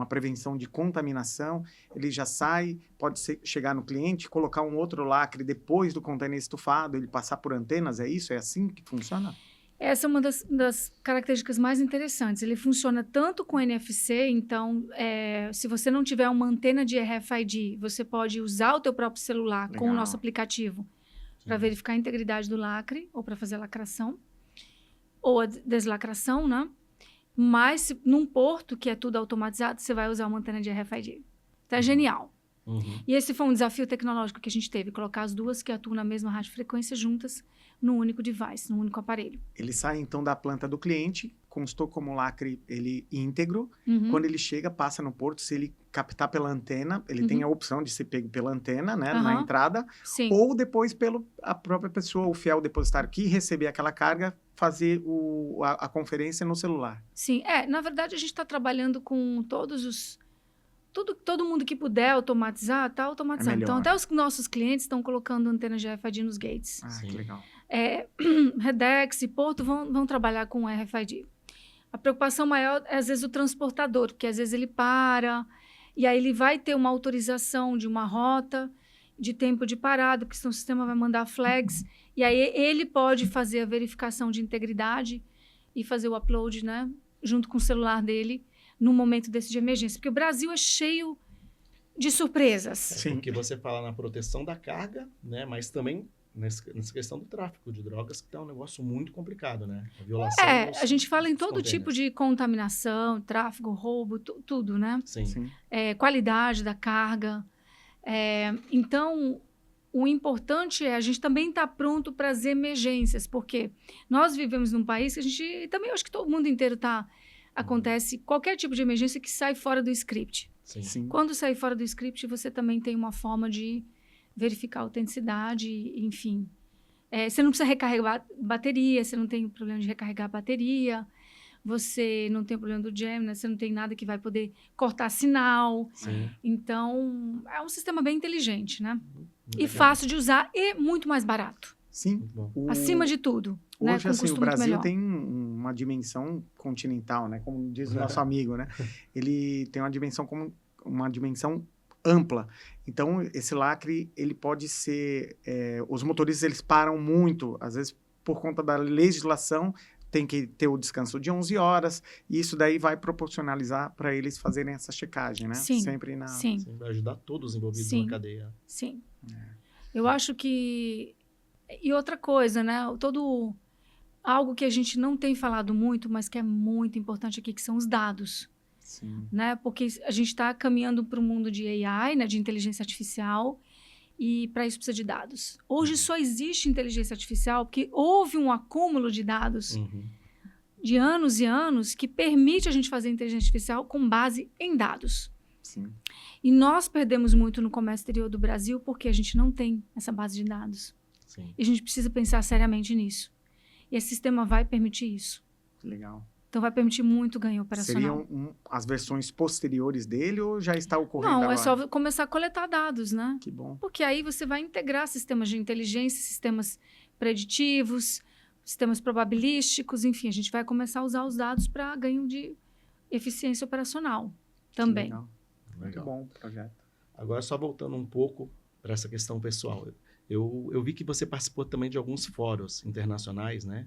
prevenção de contaminação, ele já sai, pode chegar no cliente, colocar um outro lacre depois do container estufado, ele passar por antenas, é isso? É assim que funciona? Essa é uma das características mais interessantes. Ele funciona tanto com NFC, então, se você não tiver uma antena de RFID, você pode usar o teu próprio celular com o nosso aplicativo para verificar a integridade do lacre ou para fazer a lacração ou a deslacração, né? Mas num porto que é tudo automatizado, você vai usar uma antena de RFID. Então, é genial. E esse foi um desafio tecnológico que a gente teve, colocar as duas que atuam na mesma radiofrequência juntas num único device, num único aparelho. Ele sai, então, da planta do cliente, constou como lacre ele íntegro. Quando ele chega, passa no porto, se ele captar pela antena, ele tem a opção de ser pego pela antena, né, na entrada, Sim. ou depois a própria pessoa, o fiel depositário que receber aquela carga, fazer a conferência no celular. Sim, na verdade a gente está trabalhando com todo mundo que puder automatizar, está automatizando. Então, até os nossos clientes estão colocando antenas de RFID nos gates. Que legal. Redex e Porto vão trabalhar com RFID. A preocupação maior é, às vezes, o transportador, porque às vezes ele para, e aí ele vai ter uma autorização de uma rota, de tempo de parada, porque senão o sistema vai mandar flags, e aí ele pode fazer a verificação de integridade e fazer o upload, né, junto com o celular dele, num momento desse de emergência. Porque o Brasil é cheio de surpresas. Sim. Porque você fala na proteção da carga, né? Mas também nessa questão do tráfico de drogas, que é um negócio muito complicado, né? A violação a gente fala em todo tipo de contaminação, tráfico, roubo, tudo, né? Sim. Qualidade da carga. Então, o importante é a gente também estar pronto para as emergências, porque nós vivemos num país que a gente... E também eu acho que todo mundo inteiro acontece qualquer tipo de emergência que sai fora do script. Sim. Quando sair fora do script, você também tem uma forma de verificar a autenticidade, enfim. Você não precisa recarregar bateria, você não tem problema de recarregar a bateria, você não tem problema do jam, né? Você não tem nada que vai poder cortar sinal. Sim. Então, é um sistema bem inteligente, né? Muito E legal. fácil de usar e muito mais barato. Sim. Muito bom. Acima de tudo. Né? Hoje, Com assim, custo o muito Brasil melhor. tem uma dimensão continental, né? Como diz o nosso amigo, né? Ele tem uma dimensão ampla. Então, esse lacre, ele pode ser... os motoristas, eles param muito, às vezes, por conta da legislação, tem que ter o descanso de 11 horas, e isso daí vai proporcionalizar para eles fazerem essa checagem, né? Sim. Sempre na... Sim. Sim, vai ajudar todos os envolvidos Sim. na cadeia. Sim. Eu acho que... E outra coisa, né? Algo que a gente não tem falado muito, mas que é muito importante aqui, que são os dados. Sim. Né? Porque a gente está caminhando para o mundo de AI, né? De inteligência artificial, e para isso precisa de dados. Hoje só existe inteligência artificial porque houve um acúmulo de dados de anos e anos que permite a gente fazer inteligência artificial com base em dados. Sim. E nós perdemos muito no comércio exterior do Brasil porque a gente não tem essa base de dados. Sim. E a gente precisa pensar seriamente nisso. E esse sistema vai permitir isso. Legal. Então, vai permitir muito ganho operacional. Seriam as versões posteriores dele ou já está ocorrendo Não, agora? é só começar a coletar dados, né? Que bom. Porque aí você vai integrar sistemas de inteligência, sistemas preditivos, sistemas probabilísticos, enfim, a gente vai começar a usar os dados para ganho de eficiência operacional também. Legal. Muito bom o projeto. Agora, só voltando um pouco para essa questão pessoal. Eu vi que você participou também de alguns fóruns internacionais, né?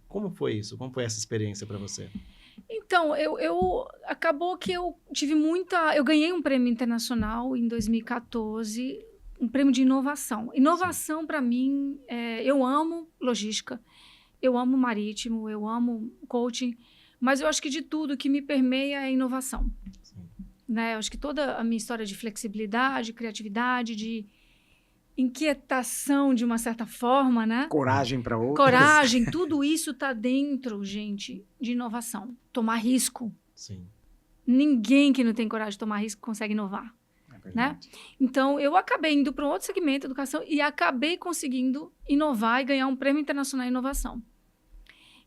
Como foi isso? Como foi essa experiência para você? Então, acabou que eu tive eu ganhei um prêmio internacional em 2014, um prêmio de inovação. Inovação, para mim, eu amo logística, eu amo marítimo, eu amo coaching, mas eu acho que de tudo que me permeia é inovação. Sim. Né? Eu acho que toda a minha história de flexibilidade, criatividade, de inquietação de uma certa forma, né? Coragem para outros. Coragem, tudo isso está dentro, gente, de inovação. Tomar risco. Sim. Ninguém que não tem coragem de tomar risco consegue inovar. Né? Então, eu acabei indo para um outro segmento, educação, e acabei conseguindo inovar e ganhar um prêmio internacional em inovação.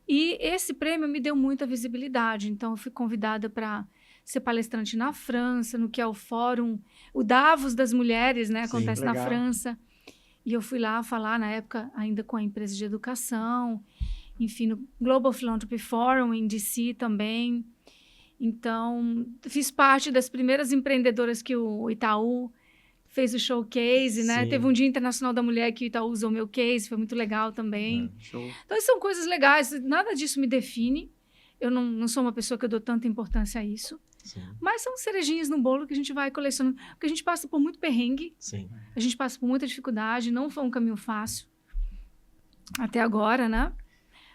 E esse prêmio me deu muita visibilidade. Então, eu fui convidada para ser palestrante na França, no que é o Fórum, o Davos das Mulheres, né? Sim, Acontece na legal. França. E eu fui lá falar, na época, ainda com a empresa de educação, enfim, no Global Philanthropy Forum, em DC também. Então, fiz parte das primeiras empreendedoras que o Itaú fez o showcase, né? Sim. Teve um Dia Internacional da Mulher que o Itaú usou o meu case, foi muito legal também. Show. Então, são coisas legais, nada disso me define. Eu não sou uma pessoa que eu dou tanta importância a isso. Sim, Mas são cerejinhas no bolo que a gente vai colecionando. Porque a gente passa por muito perrengue, sim. a gente passa por muita dificuldade, não foi um caminho fácil até agora, né?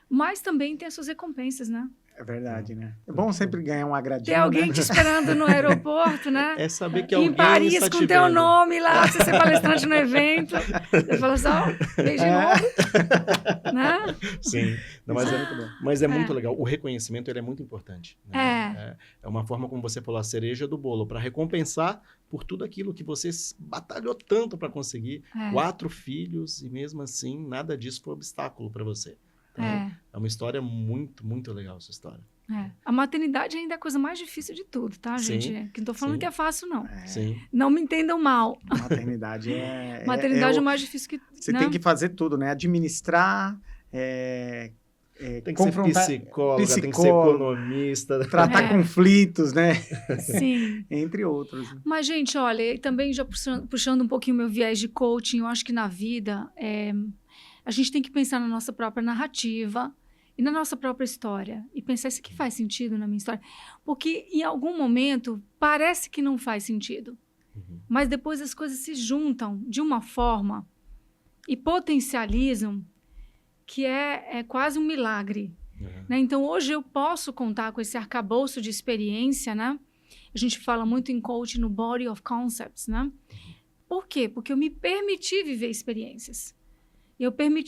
Mas também tem as suas recompensas, né? É verdade, né? É bom sempre ganhar um agradinho, Tem alguém né? te esperando no aeroporto, né? É saber que Em alguém Paris, está com te teu vendo. nome lá, você ser palestrante no evento. Você fala só, beijo de novo, né? Sim. Não, mas Isso é muito bom. Mas é muito legal. O reconhecimento ele é muito importante. Né? É. É uma forma, como você falou, a cereja do bolo, para recompensar por tudo aquilo que você batalhou tanto para conseguir. É. 4 filhos e mesmo assim nada disso foi obstáculo para você. Então, É. é uma história muito, muito legal essa história. É. A maternidade ainda é a coisa mais difícil de tudo, tá, Sim, gente? Que não tô falando sim. que é fácil, não. Sim. Não me entendam mal. Maternidade é... Maternidade é o mais difícil que... Você né? tem que fazer tudo, né? Administrar, Tem que ser psicóloga, tem que ser psicólogo, economista. tratar É. conflitos, né? Sim. Entre outros. Mas, gente, olha, e também já puxando um pouquinho o meu viés de coaching, eu acho que na vida a gente tem que pensar na nossa própria narrativa e na nossa própria história. E pensar, isso aqui faz sentido na minha história? Porque em algum momento parece que não faz sentido. Uhum. Mas depois as coisas se juntam de uma forma e potencializam que é quase um milagre. Uhum. Né? Então, hoje eu posso contar com esse arcabouço de experiência, né? A gente fala muito em coaching no Body of Concepts, né? Por quê? Porque eu me permiti viver experiências.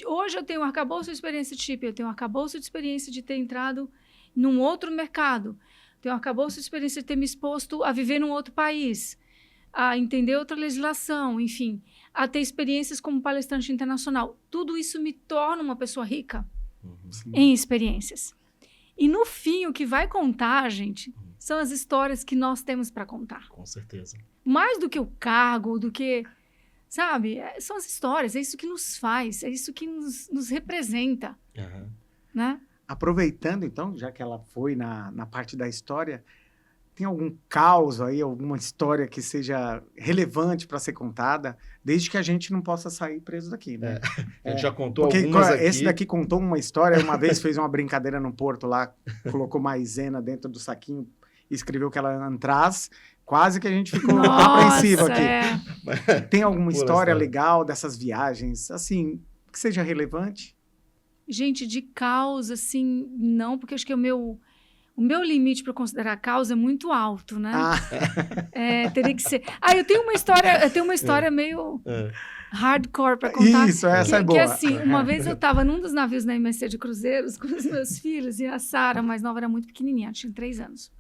Hoje eu tenho um arcabouço de experiência de chip, eu tenho um arcabouço de experiência de ter entrado num outro mercado, tenho um arcabouço de experiência de ter me exposto a viver num outro país, a entender outra legislação, enfim, a ter experiências como palestrante internacional. Tudo isso me torna uma pessoa rica Uhum. em experiências. E no fim, o que vai contar, gente, são as histórias que nós temos para contar. Com certeza. Mais do que o cargo, do que... Sabe? São as histórias, é isso que nos faz, é isso que nos representa, Uhum. né? Aproveitando, então, já que ela foi na parte da história, tem algum caos aí, alguma história que seja relevante para ser contada, desde que a gente não possa sair preso daqui, né? A gente já contou Porque algumas aqui. esse daqui contou uma história, uma vez fez uma brincadeira no Porto lá, colocou maisena dentro do saquinho e escreveu que ela antraz, quase que a gente ficou apreensivo aqui. Tem alguma história legal dessas viagens, assim, que seja relevante? Gente, de causa, assim, não, porque acho que o meu limite para considerar causa é muito alto, né? Teria que ser... eu tenho uma história meio hardcore para contar. Isso, essa é boa. Que assim, uma vez eu estava num dos navios da MSC de cruzeiros com os meus filhos, e a Sara, mais nova, era muito pequenininha, ela tinha 3 anos.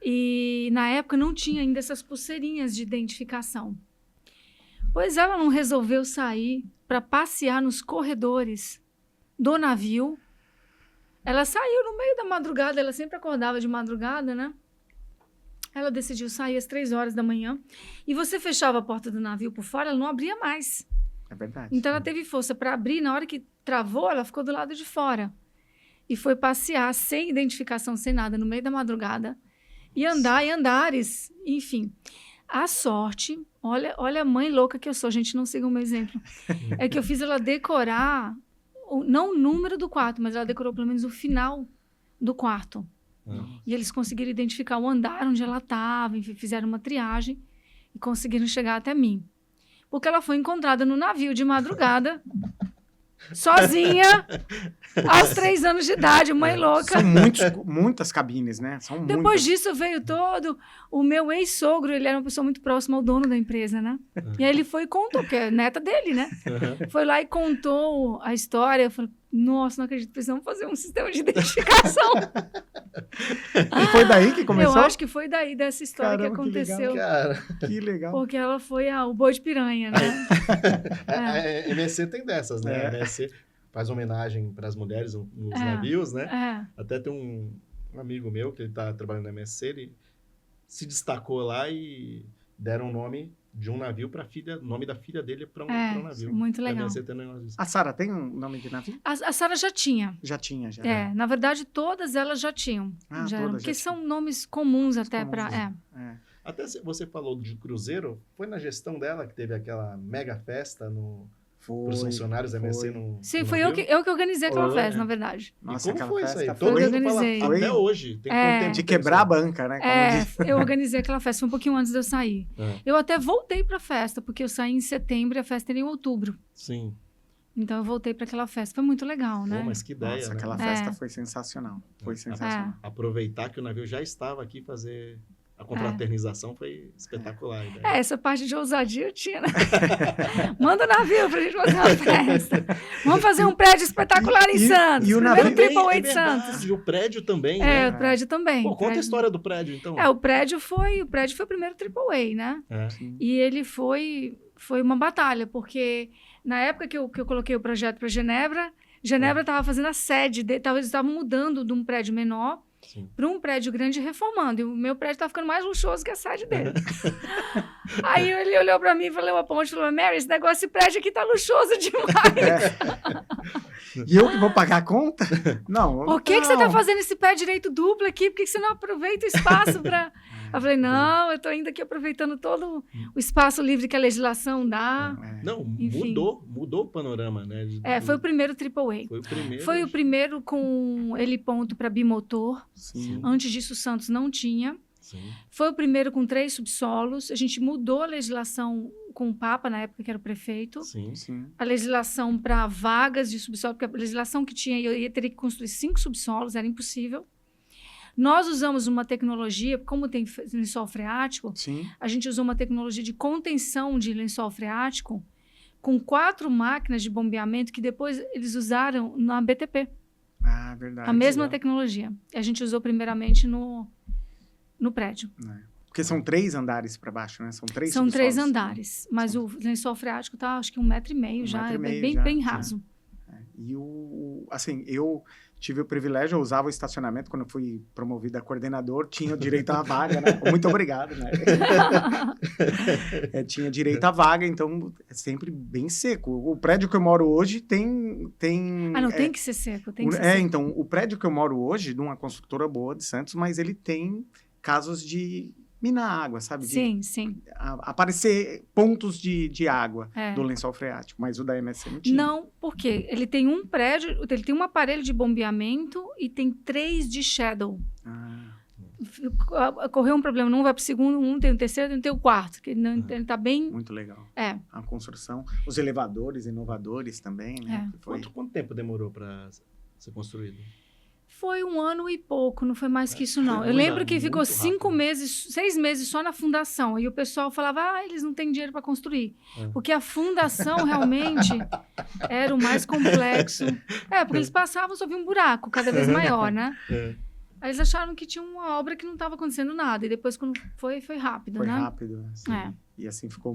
E na época não tinha ainda essas pulseirinhas de identificação. Pois ela não resolveu sair para passear nos corredores do navio. Ela saiu no meio da madrugada, ela sempre acordava de madrugada, né? Ela decidiu sair às 3 horas da manhã. E você fechava a porta do navio por fora, ela não abria mais. É verdade. Então ela teve força para abrir, na hora que travou, ela ficou do lado de fora. E foi passear sem identificação, sem nada, no meio da madrugada. E andar em andares, enfim. A sorte, olha a mãe louca que eu sou, gente, não siga o meu exemplo. É que eu fiz ela decorar, não o número do quarto, mas ela decorou pelo menos o final do quarto. E eles conseguiram identificar o andar onde ela estava, enfim, fizeram uma triagem e conseguiram chegar até mim. Porque ela foi encontrada no navio de madrugada, sozinha, aos 3 anos de idade, mãe louca. São muitas cabines, né? São Depois muitas. disso veio o meu ex-sogro, ele era uma pessoa muito próxima ao dono da empresa, né? E aí ele foi e contou, que é neta dele, né? Foi lá e contou a história. Eu falei, nossa, não acredito, precisamos fazer um sistema de identificação. E foi daí que começou? Eu acho que foi daí dessa história. Caramba, que aconteceu. Cara, Que legal. Porque ela foi o boi de piranha, né? a MSC tem dessas, né? A MSC faz homenagem para as mulheres nos navios, né? Até tem um amigo meu, que ele tá trabalhando na MSC, ele se destacou lá e deram o nome de um navio para nome da filha dele para um navio. Muito A legal. MSC tem um negócio disso. A Sara tem um nome de navio? A Sara já tinha. Já tinha, já. Na verdade, todas elas já tinham. Ah, já todas porque já são nomes comuns até comuns, para... né? Até você falou de cruzeiro, foi na gestão dela que teve aquela mega festa para os funcionários da MSC no Sim, no foi navio? eu que organizei aquela Foi, festa, é. na verdade. Nossa, E como aquela foi isso festa aí? foi- Todo Eu mundo fala organizei. até hoje. Tem quanto tempo De que quebrar a banca, né? Como diz. Eu organizei aquela festa, foi um pouquinho antes de eu sair. É. Eu até voltei para a festa, porque eu saí em setembro e a festa era em outubro. Sim. Então eu voltei para aquela festa. Foi muito legal, né? Pô, mas que ideia, Nossa, né? aquela festa foi sensacional. Foi sensacional. Aproveitar que o navio já estava aqui fazer a confraternização foi espetacular. A ideia. Essa parte de ousadia eu tinha, né? Manda o navio pra gente fazer uma festa. Vamos fazer um prédio espetacular em Santos. e o Primeiro navio- Triple A de verdade, Santos. E o prédio também, né? O prédio também. Pô, conta Prédio- a história do prédio, então. o prédio foi o primeiro Triple A, né? É. E ele foi uma batalha, porque na época que eu coloquei o projeto para Genebra estava fazendo a sede, eles estavam mudando de um prédio menor Sim. para um prédio grande e reformando. E o meu prédio estava ficando mais luxuoso que a sede dele. Aí ele olhou para mim e falou, Mary, esse negócio, esse prédio aqui tá luxuoso demais. E eu que vou pagar a conta? Não. Por que você não. tá fazendo esse pé direito duplo aqui? Por que você não aproveita o espaço para... Eu falei, não, eu tô indo aqui aproveitando todo o espaço livre que a legislação dá. Não, Enfim. mudou o panorama, né? Foi o primeiro Triple A. Foi o primeiro. Foi o primeiro com heliponto para bimotor. Sim. Antes disso, o Santos não tinha. Sim. Foi o primeiro com 3 subsolos. A gente mudou a legislação com o Papa, na época que era o prefeito. Sim. Sim. A legislação para vagas de subsolo, porque a legislação que tinha, eu ia ter que construir 5 subsolos, era impossível. Nós usamos uma tecnologia, como tem lençol freático, Sim. a gente usou uma tecnologia de contenção de lençol freático com 4 máquinas de bombeamento que depois eles usaram na BTP. Ah, verdade. A mesma Legal. tecnologia. A gente usou primeiramente no prédio. Porque são 3 andares para baixo, né? São 3 São 3 subsolos. andares, mas o lençol freático tá, acho que 1,5 m já, é bem, já, bem sim. raso. E assim, eu tive o privilégio, eu usava o estacionamento quando eu fui promovido a coordenador, tinha direito à vaga, né? Muito obrigado, né? Tinha direito à vaga, então é sempre bem seco. O prédio que eu moro hoje tem Tem que ser seco, tem que ser seco. então, o prédio que eu moro hoje, de uma construtora boa de Santos, mas ele tem casos de minar água, sabe? De Sim. aparecer pontos de água É. do lençol freático, mas o da MSC não tinha. Não, porque ele tem um prédio, ele tem um aparelho de bombeamento e tem 3 de shadow. Ocorreu um problema, um vai para o segundo, um tem o terceiro, um tem o quarto, que ele está bem... Muito legal. É. A construção, os elevadores inovadores também, né? Que foi... Quanto tempo demorou para ser construído? Foi 1 ano e pouco, não foi mais que isso, não. Foi Eu lembro que muito ficou rápido. 5 meses, 6 meses só na fundação. E o pessoal falava, eles não têm dinheiro para construir. Porque a fundação realmente era o mais complexo. Porque eles passavam, só via um buraco cada vez maior, né? Aí eles acharam que tinha uma obra que não estava acontecendo nada. E depois, quando foi rápido, Foi né? rápido, assim. É. E assim, ficou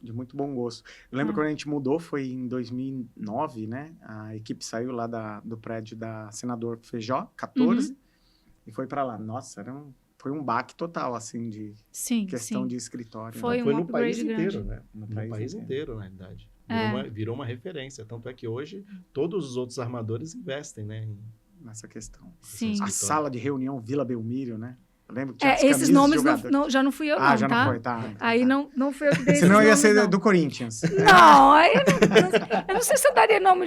de muito bom gosto. Eu lembro quando a gente mudou, foi em 2009, né? A equipe saiu lá do prédio da Senador Feijó, 14, e foi para lá. Nossa, foi um baque total, assim, de Sim, questão sim. de escritório. Foi né? Foi um no país upgrade grande. inteiro, né? No No país país inteiro. inteiro, na realidade. É. Virou uma referência. Tanto é que hoje todos os outros armadores investem, né? Nessa questão. Sim. A sala de reunião Vila Belmiro, né? Eu lembro que tinha as Esses camisas de nomes jogador. já não fui eu, Ah, não, já tá? não foi, tá. então Aí tá. não fui eu que dei Senão esses ia nomes, ser não. do Corinthians. Não, aí eu não sei se eu daria nome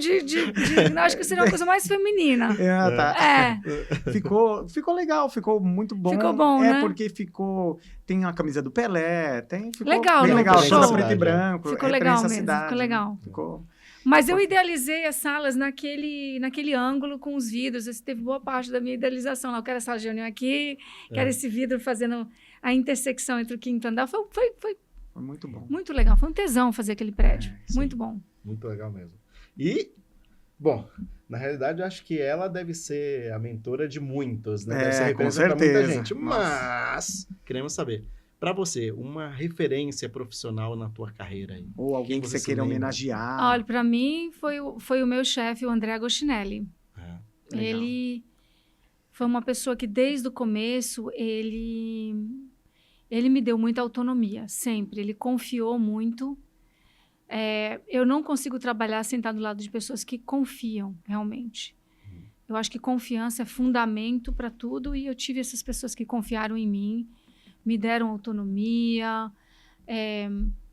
não, acho que seria uma coisa mais feminina. Tá. Ficou legal, ficou muito bom. Ficou bom, né? Porque tem a camisa do Pelé, ficou Legal, bem não, legal, show. toda preto e branco. Ficou referência legal à mesmo, cidade, ficou legal. né? Ficou... Mas eu idealizei as salas naquele ângulo com os vidros. Esse teve boa parte da minha idealização lá. Eu quero a sala de reunião aqui, quero esse vidro fazendo a intersecção entre o quinto andar. Foi Foi muito bom. muito legal. Foi um tesão fazer aquele prédio. sim. Muito bom. Muito legal mesmo. E, bom, na realidade, eu acho que ela deve ser a mentora de muitos, né? Deve ser com referência para muita certeza. gente. Nossa. Mas, queremos saber, para você, uma referência profissional na tua carreira aí? Ou alguém Quem que você você queira lembra? homenagear. Olha, para mim foi o meu chefe, o André Agostinelli. É. Legal. Ele foi uma pessoa que, desde o começo, ele me deu muita autonomia, sempre. Ele confiou muito. Eu não consigo trabalhar sentado do lado de pessoas que confiam, realmente. Eu acho que confiança é fundamento para tudo, e eu tive essas pessoas que confiaram em mim, me deram autonomia,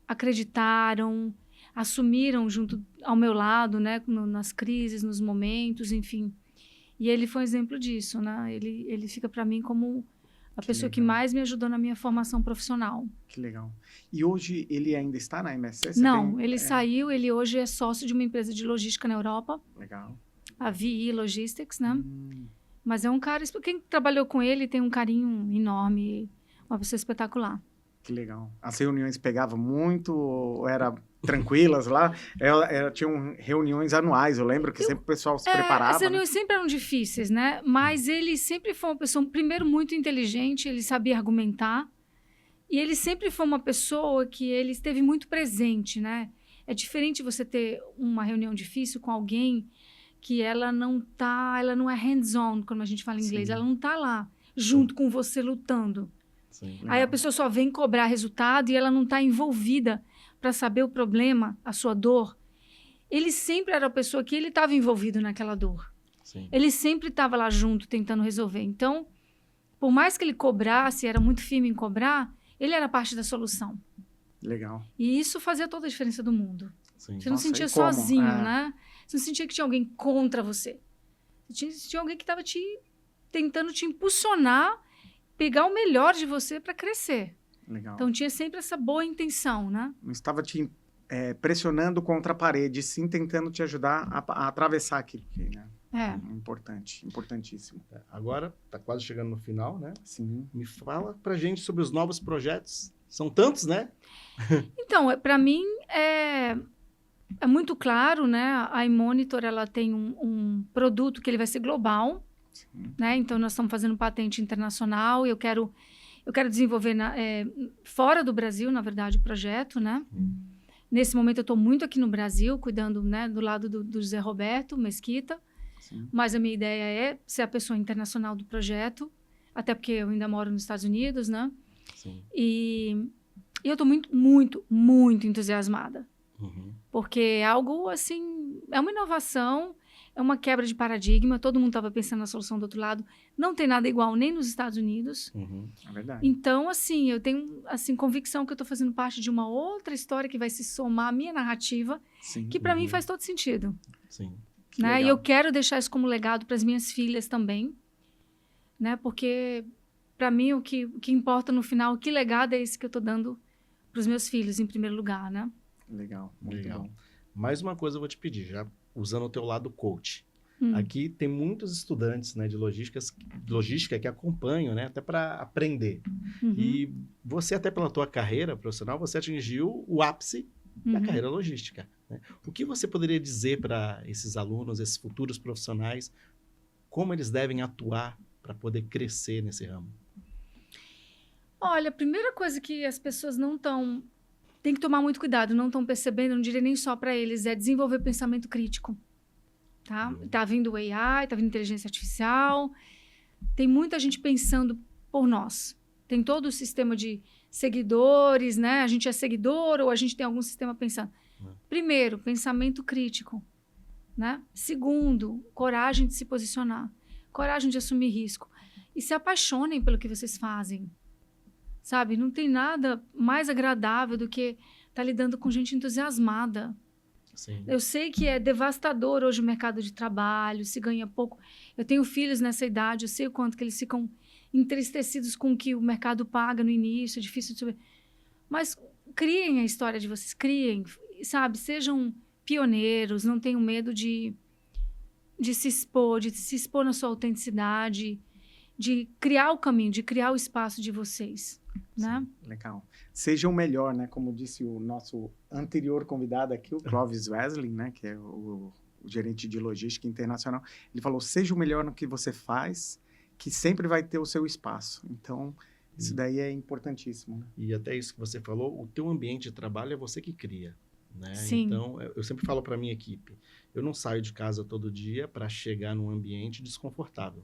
acreditaram, assumiram junto ao meu lado, né, nas crises, nos momentos, enfim. E ele foi um exemplo disso, né? Ele fica para mim como a pessoa que mais me ajudou na minha formação profissional. Que legal. E hoje ele ainda está na MSC? Não, ele saiu, ele hoje é sócio de uma empresa de logística na Europa. Legal. A VI Logistics, né? Mas é um cara... Quem trabalhou com ele tem um carinho enorme, uma pessoa espetacular. Que legal. As reuniões pegavam muito ou era tranquilas lá? Tinham reuniões anuais, eu lembro que sempre o pessoal se preparava. As reuniões sempre eram difíceis, né? Mas ele sempre foi uma pessoa, primeiro, muito inteligente, ele sabia argumentar. E ele sempre foi uma pessoa que ele esteve muito presente, né? É diferente você ter uma reunião difícil com alguém que ela não é hands-on, como a gente fala em inglês. Ela não tá lá junto com você lutando. Sim. Aí a pessoa só vem cobrar resultado e ela não está envolvida para saber o problema, a sua dor. Ele sempre era a pessoa que ele estava envolvido naquela dor. Sim. Ele sempre estava lá junto, tentando resolver. Então, por mais que ele cobrasse, era muito firme em cobrar, ele era parte da solução. Legal. E isso fazia toda a diferença do mundo. Sim. Você não Nossa, sentia e como? sozinho, né? Você não sentia que tinha alguém contra você. Você tinha alguém que estava tentando te impulsionar, pegar o melhor de você para crescer. Legal. Então, tinha sempre essa boa intenção, né? Não estava te pressionando contra a parede, sim tentando te ajudar a atravessar aquilo. Né? Importante, importantíssimo. Agora, tá quase chegando no final, né? Sim. Me fala pra gente sobre os novos projetos. São tantos, né? Então, para mim, é muito claro, né? A iMonitor, ela tem um produto que ele vai ser global, né? Então, nós estamos fazendo patente internacional e eu quero desenvolver fora do Brasil, na verdade, o projeto, né? Nesse momento, eu estou muito aqui no Brasil, cuidando, né, do lado do José Roberto Mesquita. Sim. Mas a minha ideia é ser a pessoa internacional do projeto, até porque eu ainda moro nos Estados Unidos, né? Sim. E eu estou muito, muito, muito entusiasmada. Porque é algo, assim, é uma inovação, é uma quebra de paradigma. Todo mundo estava pensando na solução do outro lado. Não tem nada igual nem nos Estados Unidos. É verdade. Então, assim, eu tenho convicção que eu estou fazendo parte de uma outra história que vai se somar à minha narrativa, Sim. que para mim faz todo sentido. Sim. Né? Legal. E eu quero deixar isso como legado para as minhas filhas também, né? Porque, para mim, o que importa no final, que legado é esse que eu estou dando para os meus filhos, em primeiro lugar, né? Legal, muito Legal. bom. Mais uma coisa eu vou te pedir, já usando o teu lado coach. Aqui tem muitos estudantes, né, de logística que acompanham, né, até para aprender. E você, até pela tua carreira profissional, você atingiu o ápice da carreira logística, né? O que você poderia dizer para esses alunos, esses futuros profissionais, como eles devem atuar para poder crescer nesse ramo? Olha, a primeira coisa que as pessoas não estão... Tem que tomar muito cuidado, não estão percebendo, eu não diria nem só para eles, é desenvolver pensamento crítico. Tá vindo AI, tá vindo inteligência artificial, tem muita gente pensando por nós. Tem todo o sistema de seguidores, né? A gente é seguidor ou a gente tem algum sistema pensando. Primeiro, pensamento crítico, né? Segundo, coragem de se posicionar, coragem de assumir risco. E se apaixonem pelo que vocês fazem, sabe? Não tem nada mais agradável do que estar lidando com gente entusiasmada. Sim. Eu sei que é devastador hoje o mercado de trabalho, se ganha pouco. Eu tenho filhos nessa idade, eu sei o quanto que eles ficam entristecidos com o que o mercado paga no início, é difícil de saber. Mas criem a história de vocês, criem, sabe? Sejam pioneiros, não tenham medo de se expor na sua autenticidade, de criar o caminho, de criar o espaço de vocês, né? Legal. Seja o melhor, né? Como disse o nosso anterior convidado aqui, o Clovis Wesley, né? Que é o gerente de logística internacional. Ele falou, seja o melhor no que você faz, que sempre vai ter o seu espaço. Então, isso daí é importantíssimo, né? E até isso que você falou, o teu ambiente de trabalho é você que cria, né? Sim. Então, eu sempre falo para minha equipe, eu não saio de casa todo dia para chegar num ambiente desconfortável.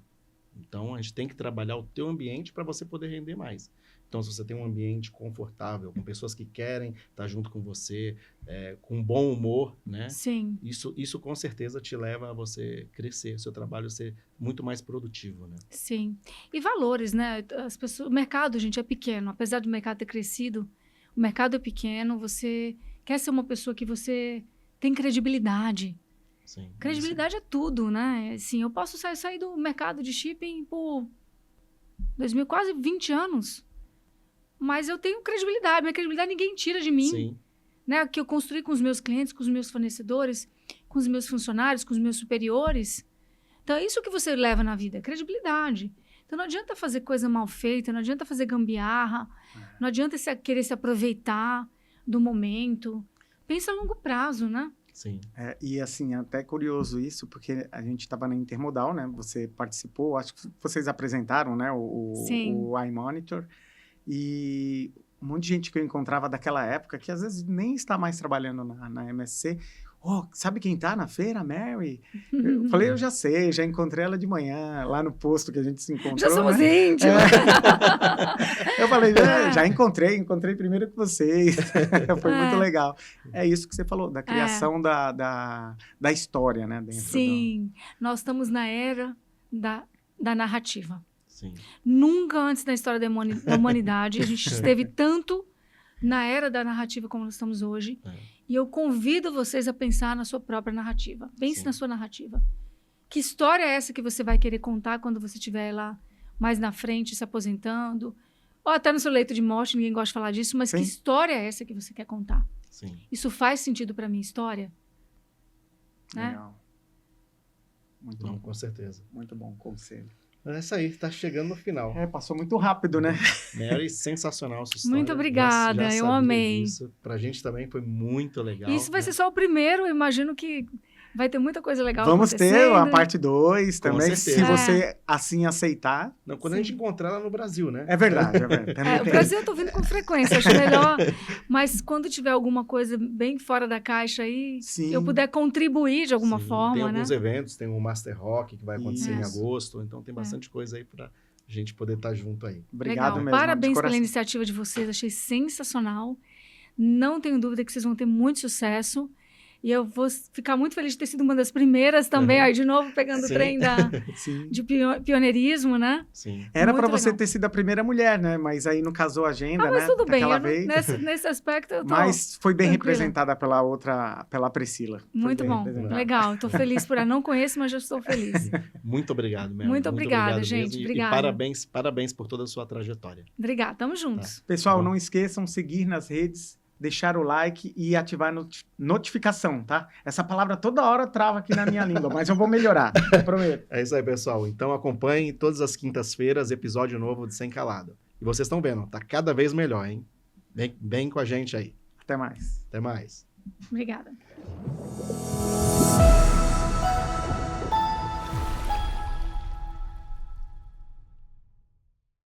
Então, a gente tem que trabalhar o teu ambiente para você poder render mais. Então, se você tem um ambiente confortável, com pessoas que querem estar junto com você, com bom humor, né? Sim. Isso com certeza te leva a você crescer, seu trabalho ser muito mais produtivo, né? Sim. E valores, né? O mercado, gente, é pequeno. Apesar do mercado ter crescido, o mercado é pequeno. Você quer ser uma pessoa que você tem credibilidade. Sim. Credibilidade é tudo, né? Assim, eu posso sair do mercado de shipping por 2000, quase 20 anos. Mas eu tenho credibilidade. Minha credibilidade ninguém tira de mim. Sim. Né? Que eu construí com os meus clientes, com os meus fornecedores, com os meus funcionários, com os meus superiores. Então, é isso que você leva na vida, credibilidade. Então, não adianta fazer coisa mal feita, não adianta fazer gambiarra, não adianta querer se aproveitar do momento. Pensa a longo prazo, né? Sim. E assim, até curioso isso, porque a gente estava na Intermodal, né? Você participou, acho que vocês apresentaram, né? O iMonitor. E um monte de gente que eu encontrava daquela época, que às vezes nem está mais trabalhando na MSC. Oh, sabe quem tá na feira? Mary. Eu falei, eu já sei, já encontrei ela de manhã, lá no posto que a gente se encontrou. Já somos né? íntimos. Eu falei, já encontrei primeiro com vocês. Foi muito legal. É isso que você falou, da criação da história, né? Dentro Sim, nós estamos na era da narrativa. Sim. Nunca antes na história da humanidade a gente esteve tanto na era da narrativa como nós estamos hoje. E eu convido vocês a pensar na sua própria narrativa. Pense na sua narrativa. Que história é essa que você vai querer contar quando você estiver lá mais na frente, se aposentando? Ou até no seu leito de morte, ninguém gosta de falar disso, mas que história é essa que você quer contar? Sim. Isso faz sentido para minha história? Né? Legal. Muito Não, bom. com certeza. Muito bom conselho. É isso aí, tá chegando no final. Passou muito rápido, né? Mary, sensacional sua história. Muito obrigada, já eu sabia amei. disso. Pra gente também foi muito legal. E isso vai né? ser só o primeiro, eu imagino que vai ter muita coisa legal Vamos ter a acontecendo. parte 2 Com também, se certeza. você assim aceitar. Não, quando a gente encontrar ela no Brasil, né? É verdade, é verdade. Também O tem. Brasil eu tô vindo com frequência, acho melhor. Mas quando tiver alguma coisa bem fora da caixa aí, Sim. eu puder contribuir de alguma Sim, forma, tem né? alguns eventos, tem o Master Rock que vai acontecer em Isso. agosto, então tem bastante coisa aí pra gente poder estar junto aí. Obrigado Legal. mesmo. Parabéns de pela coração. iniciativa de vocês, achei sensacional. Não tenho dúvida que vocês vão ter muito sucesso. E eu vou ficar muito feliz de ter sido uma das primeiras também, aí de novo pegando o Sim. trem Sim. de pioneirismo, né? Sim. Era Muito para você legal. ter sido a primeira mulher, né? Mas aí não casou a agenda, Mas né? tudo bem, Daquela eu não- vez. nesse aspecto eu tô Mas foi bem tranquila. representada pela Priscila. Foi muito bem bom, representada. legal. Estou feliz por ela. Não conheço, mas já estou feliz. Muito obrigado, Mary. Muito obrigada, obrigado gente. mesmo. E Obrigada. parabéns por toda a sua trajetória. Obrigada, tamo juntos. Pessoal, Bom. não esqueçam de seguir nas redes, deixar o like e ativar notificação, tá? Essa palavra toda hora trava aqui na minha língua, mas eu vou melhorar, prometo. É isso aí, pessoal. Então acompanhem todas as quintas-feiras episódio novo de Sem Calado. E vocês estão vendo, tá cada vez melhor, hein? Vem com a gente aí. Até mais. Até mais. Obrigada.